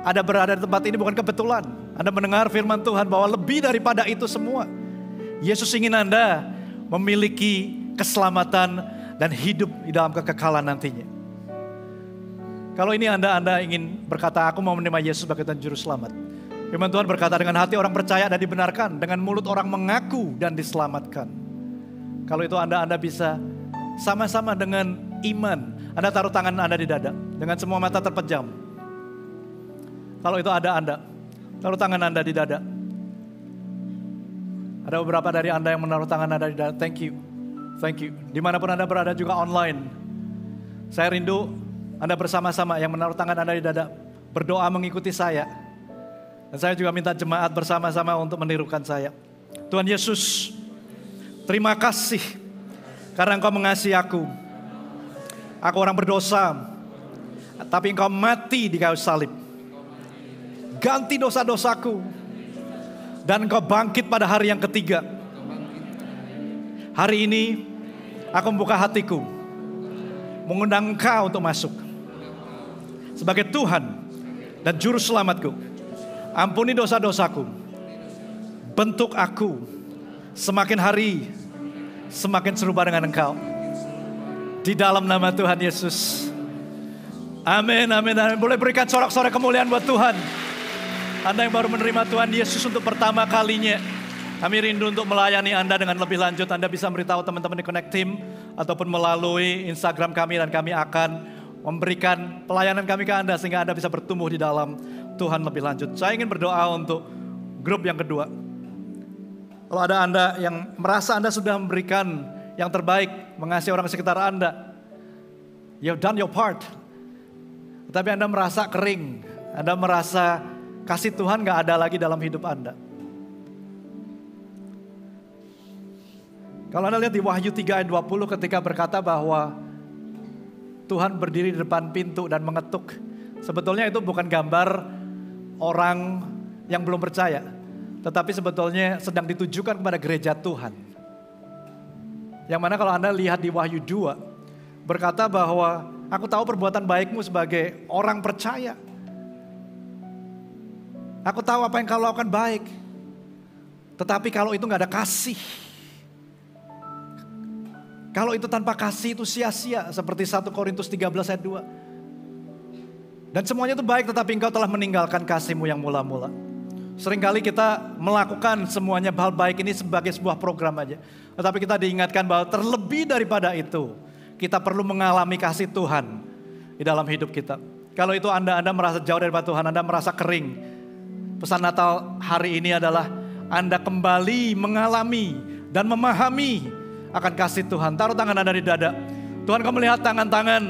Anda berada di tempat ini bukan kebetulan. Anda mendengar firman Tuhan bahwa lebih daripada itu semua, Yesus ingin Anda memiliki keselamatan dan hidup di dalam kekekalan nantinya. Kalau ini Anda ingin berkata, aku mau menerima Yesus sebagai Tuhan Juru Selamat. Firman Tuhan berkata, dengan hati orang percaya dan dibenarkan, dengan mulut orang mengaku dan diselamatkan. Kalau itu Anda bisa sama-sama dengan iman. Anda taruh tangan Anda di dada dengan semua mata terpejam. Kalau itu ada Anda, taruh tangan Anda di dada. Ada beberapa dari Anda yang menaruh tangan Anda di dada. Thank you. Thank you. Dimanapun Anda berada juga online. Saya rindu Anda bersama-sama yang menaruh tangan Anda di dada. Berdoa mengikuti saya. Dan saya juga minta jemaat bersama-sama untuk menirukan saya. Tuhan Yesus, terima kasih karena Engkau mengasihi aku. Aku orang berdosa, tapi Engkau mati di kayu salib. Ganti dosa-dosaku. Dan Engkau bangkit pada hari yang ketiga. Hari ini aku membuka hatiku, mengundang Engkau untuk masuk sebagai Tuhan dan Juru Selamatku. Ampuni dosa-dosaku. Bentuk aku semakin hari semakin serupa dengan Engkau. Di dalam nama Tuhan Yesus. Amin, amin, amin. Boleh berikan sorak-sorai kemuliaan buat Tuhan. Anda yang baru menerima Tuhan Yesus untuk pertama kalinya, kami rindu untuk melayani Anda dengan lebih lanjut. Anda bisa memberitahu teman-teman di Connect Team ataupun melalui Instagram kami dan kami akan memberikan pelayanan kami ke Anda sehingga Anda bisa bertumbuh di dalam Tuhan lebih lanjut. Saya ingin berdoa untuk grup yang kedua. Kalau ada Anda yang merasa Anda sudah memberikan yang terbaik, mengasihi orang sekitar Anda, you've done your part. Tapi Anda merasa kering, Anda merasa kasih Tuhan gak ada lagi dalam hidup Anda. Kalau Anda lihat di Wahyu 3 ayat 20 ketika berkata bahwa Tuhan berdiri di depan pintu dan mengetuk. Sebetulnya itu bukan gambar orang yang belum percaya. Tetapi sebetulnya sedang ditujukan kepada gereja Tuhan. Yang mana kalau Anda lihat di Wahyu 2, berkata bahwa aku tahu perbuatan baikmu sebagai orang percaya. Aku tahu apa yang kau lakukan baik. Tetapi kalau itu gak ada kasih. Kalau itu tanpa kasih itu sia-sia. Seperti 1 Korintus 13 ayat 2. Dan semuanya itu baik tetapi engkau telah meninggalkan kasihmu yang mula-mula. Seringkali kita melakukan semuanya hal baik ini sebagai sebuah program aja. Tetapi kita diingatkan bahwa terlebih daripada itu, kita perlu mengalami kasih Tuhan di dalam hidup kita. Kalau itu Anda merasa jauh dari Tuhan, Anda merasa kering. Pesan Natal hari ini adalah Anda kembali mengalami dan memahami akan kasih Tuhan. Taruh tangan Anda di dada. Tuhan, Kau melihat tangan-tangan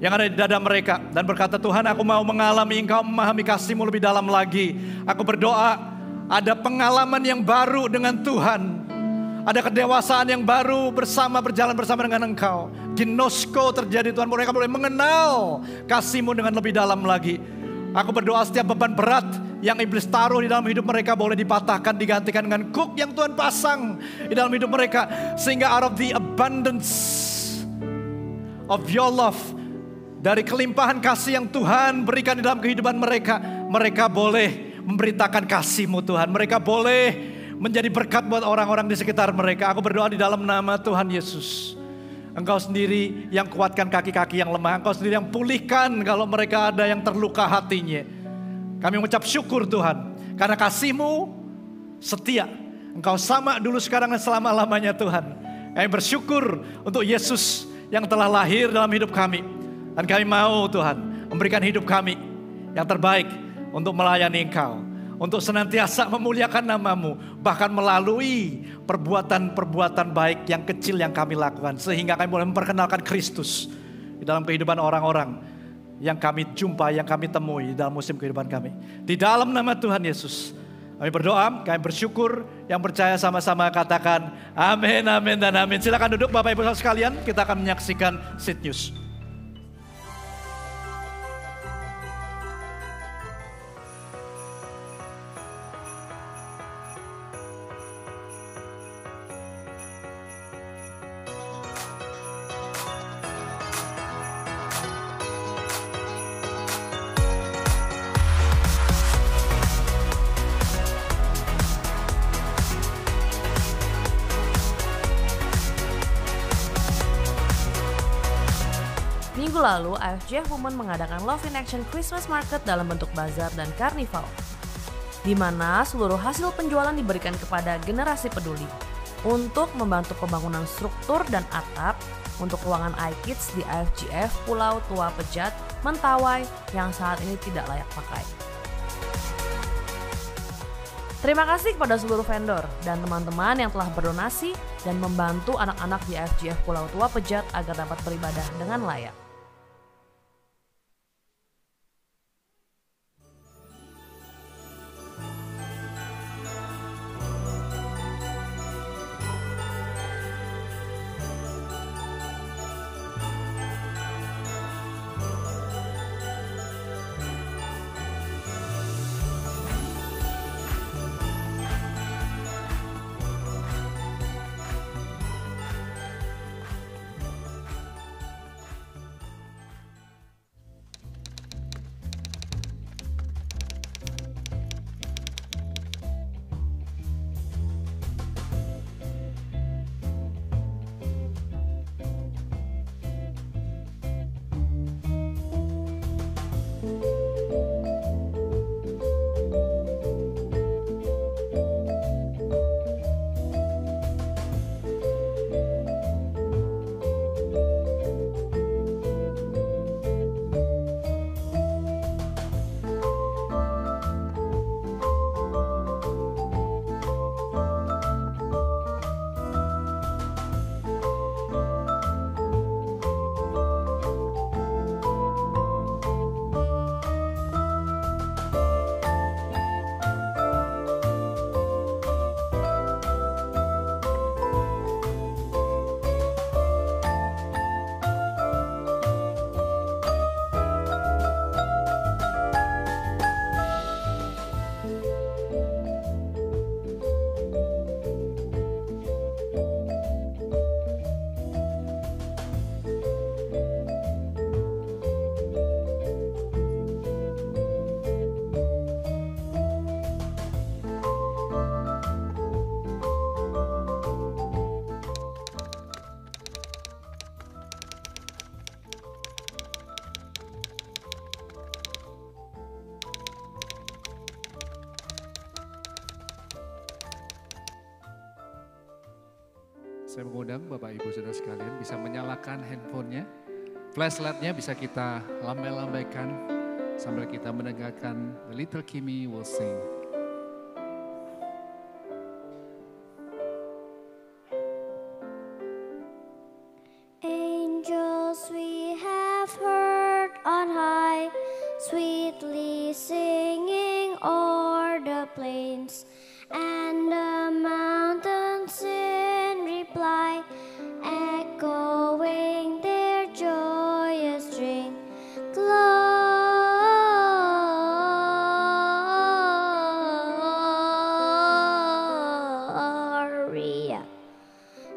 yang ada di dada mereka dan berkata, Tuhan, aku mau mengalami Engkau, memahami kasih-Mu lebih dalam lagi. Aku berdoa ada pengalaman yang baru dengan Tuhan. Ada kedewasaan yang baru berjalan bersama dengan Engkau. Ginosko terjadi Tuhan, mereka boleh mengenal kasih-Mu dengan lebih dalam lagi. Aku berdoa setiap beban berat yang iblis taruh di dalam hidup mereka boleh dipatahkan, digantikan dengan kuk yang Tuhan pasang di dalam hidup mereka. Sehingga out of the abundance of your love, dari kelimpahan kasih yang Tuhan berikan di dalam kehidupan mereka, mereka boleh memberitakan kasih-Mu Tuhan. Mereka boleh menjadi berkat buat orang-orang di sekitar mereka. Aku berdoa di dalam nama Tuhan Yesus. Engkau sendiri yang kuatkan kaki-kaki yang lemah. Engkau sendiri yang pulihkan kalau mereka ada yang terluka hatinya. Kami mengucap syukur Tuhan. Karena kasih-Mu setia. Engkau sama dulu, sekarang, dan selama-lamanya Tuhan. Kami bersyukur untuk Yesus yang telah lahir dalam hidup kami. Dan kami mau Tuhan memberikan hidup kami yang terbaik untuk melayani Engkau. Untuk senantiasa memuliakan nama-Mu. Bahkan melalui perbuatan-perbuatan baik yang kecil yang kami lakukan. Sehingga kami boleh memperkenalkan Kristus di dalam kehidupan orang-orang yang kami jumpa, yang kami temui dalam musim kehidupan kami. Di dalam nama Tuhan Yesus kami berdoa, kami bersyukur. Yang percaya sama-sama katakan amin, amin, dan amin. Silakan duduk Bapak Ibu Saudara sekalian. Kita akan menyaksikan Seed News. Minggu lalu, IFJF Women mengadakan Love in Action Christmas Market dalam bentuk bazar dan karnival, di mana seluruh hasil penjualan diberikan kepada generasi peduli untuk membantu pembangunan struktur dan atap untuk ruangan iKids di IFJF Pulau Tua Pejat, Mentawai yang saat ini tidak layak pakai. Terima kasih kepada seluruh vendor dan teman-teman yang telah berdonasi dan membantu anak-anak di IFJF Pulau Tua Pejat agar dapat beribadah dengan layak. Saya mengundang Bapak Ibu Saudara sekalian bisa menyalakan handphonenya Flashlightnya bisa kita lambai-lambaikan sambil kita mendengarkan The Little Kimmy Will Sing. Angels we have heard on high, sweetly singing o'er the plains, and the mountains in reply, echoing their joyous strain. Gloria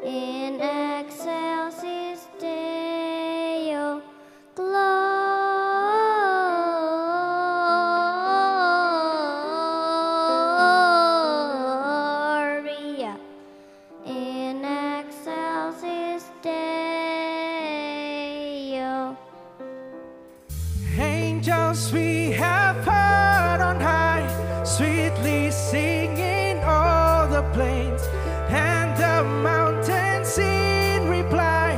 in excelsis Deo. Gloria in excelsis Deo. Angels we have heard on high, sweetly singing all the plains, and the mountains in reply,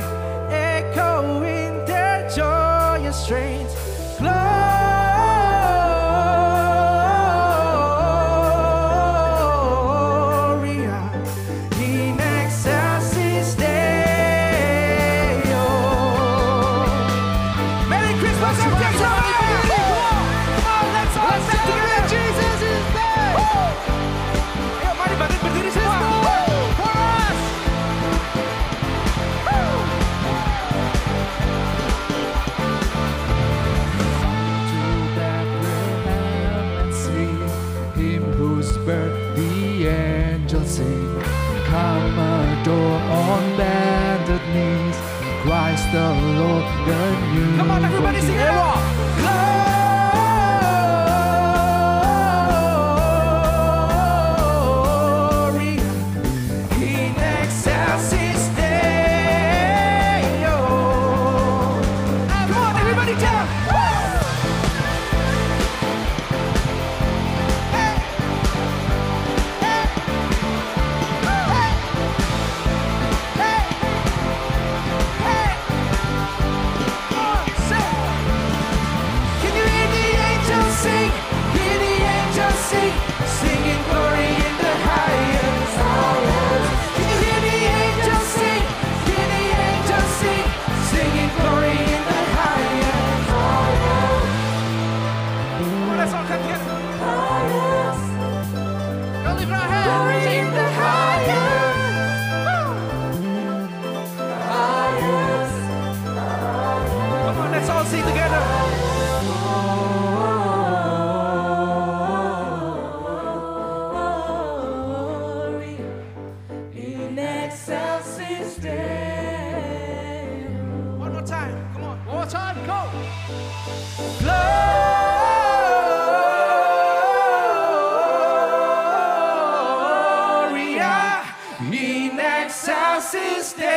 echoing their joyous strains. Gloria in excelsis Deo. Merry Christmas, everyone! Come on, let's all sing together. Jesus is there. Ayo, mari bangkit berdiri semua. For us. Him whose birth the angels sing, come adore on bended knees, Christ the Lord, the new. Come on, everybody sing it all. Glory in excelsis Deo. Come on, everybody down. Can you hear the angels sing? Hear the angels sing, singing glory in the highest. Can you hear the angels sing? Hear the angels sing, singing glory in the highest. Come on, let's all come together. Go lift our hands. Glory in the highest. Come on, let's all sing together. In excelsis Deo. One more time, come on. One more time, go. Gloria in excelsis Deo.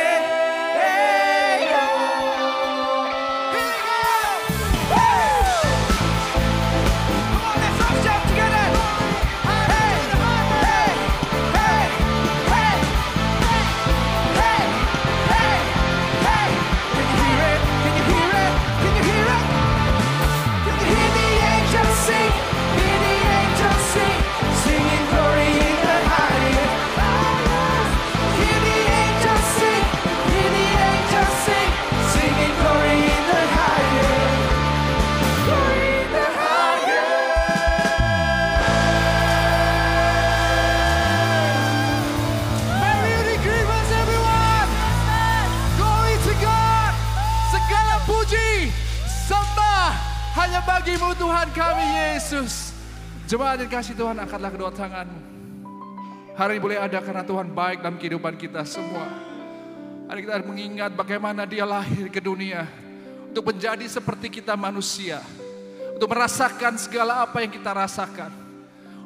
Hanya bagimu Tuhan kami Yesus. Jemaat yang kasih Tuhan, angkatlah kedua tanganmu. Hari ini boleh ada karena Tuhan baik dalam kehidupan kita semua. Hari kita mengingat bagaimana Dia lahir ke dunia untuk menjadi seperti kita manusia, untuk merasakan segala apa yang kita rasakan,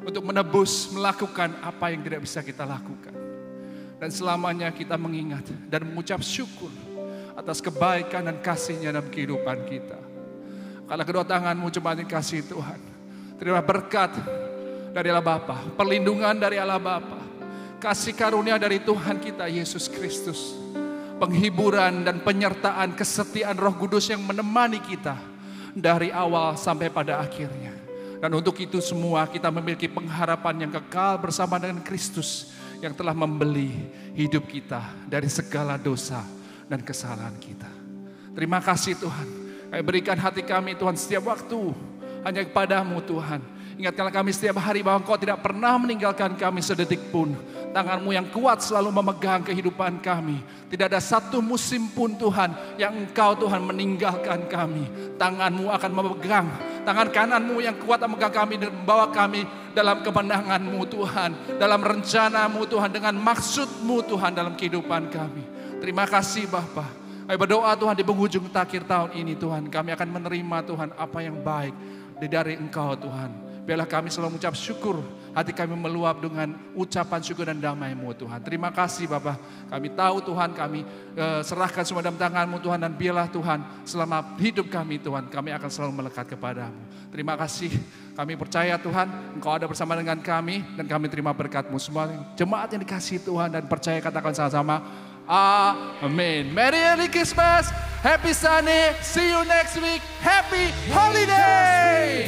untuk menebus, melakukan apa yang tidak bisa kita lakukan. Dan selamanya kita mengingat dan mengucap syukur atas kebaikan dan kasih-Nya dalam kehidupan kita. Kalau kedua tanganmu jemaat yang kasih Tuhan, terima berkat dari Allah Bapa, perlindungan dari Allah Bapa, kasih karunia dari Tuhan kita Yesus Kristus, penghiburan dan penyertaan kesetiaan Roh Kudus yang menemani kita dari awal sampai pada akhirnya. Dan untuk itu semua kita memiliki pengharapan yang kekal bersama dengan Kristus yang telah membeli hidup kita dari segala dosa dan kesalahan kita. Terima kasih Tuhan. Kami berikan hati kami Tuhan setiap waktu hanya kepadamu Tuhan. Ingatkanlah kami setiap hari bahwa Engkau tidak pernah meninggalkan kami sedetik pun. Tangan-Mu yang kuat selalu memegang kehidupan kami. Tidak ada satu musim pun Tuhan yang Engkau Tuhan meninggalkan kami. Tangan-Mu akan memegang. Tangan kanan-Mu yang kuat memegang kami dan membawa kami dalam kemenangan-Mu Tuhan. Dalam rencana-Mu Tuhan, dengan maksud-Mu Tuhan dalam kehidupan kami. Terima kasih Bapa. Kami berdoa Tuhan di penghujung akhir tahun ini Tuhan. Kami akan menerima Tuhan apa yang baik dari Engkau Tuhan. Biarlah kami selalu mengucap syukur. Hati kami meluap dengan ucapan syukur dan damai-Mu Tuhan. Terima kasih Bapa. Kami tahu Tuhan, kami serahkan semua dalam tangan-Mu Tuhan. Dan biarlah Tuhan selama hidup kami Tuhan, kami akan selalu melekat kepadamu. Terima kasih. Kami percaya Tuhan, Engkau ada bersama dengan kami. Dan kami terima berkat-Mu semua. Jemaat yang dikasihi Tuhan dan percaya katakan sama-sama. Amin. Merry Christmas. Happy Sunday. See you next week. Happy Holiday.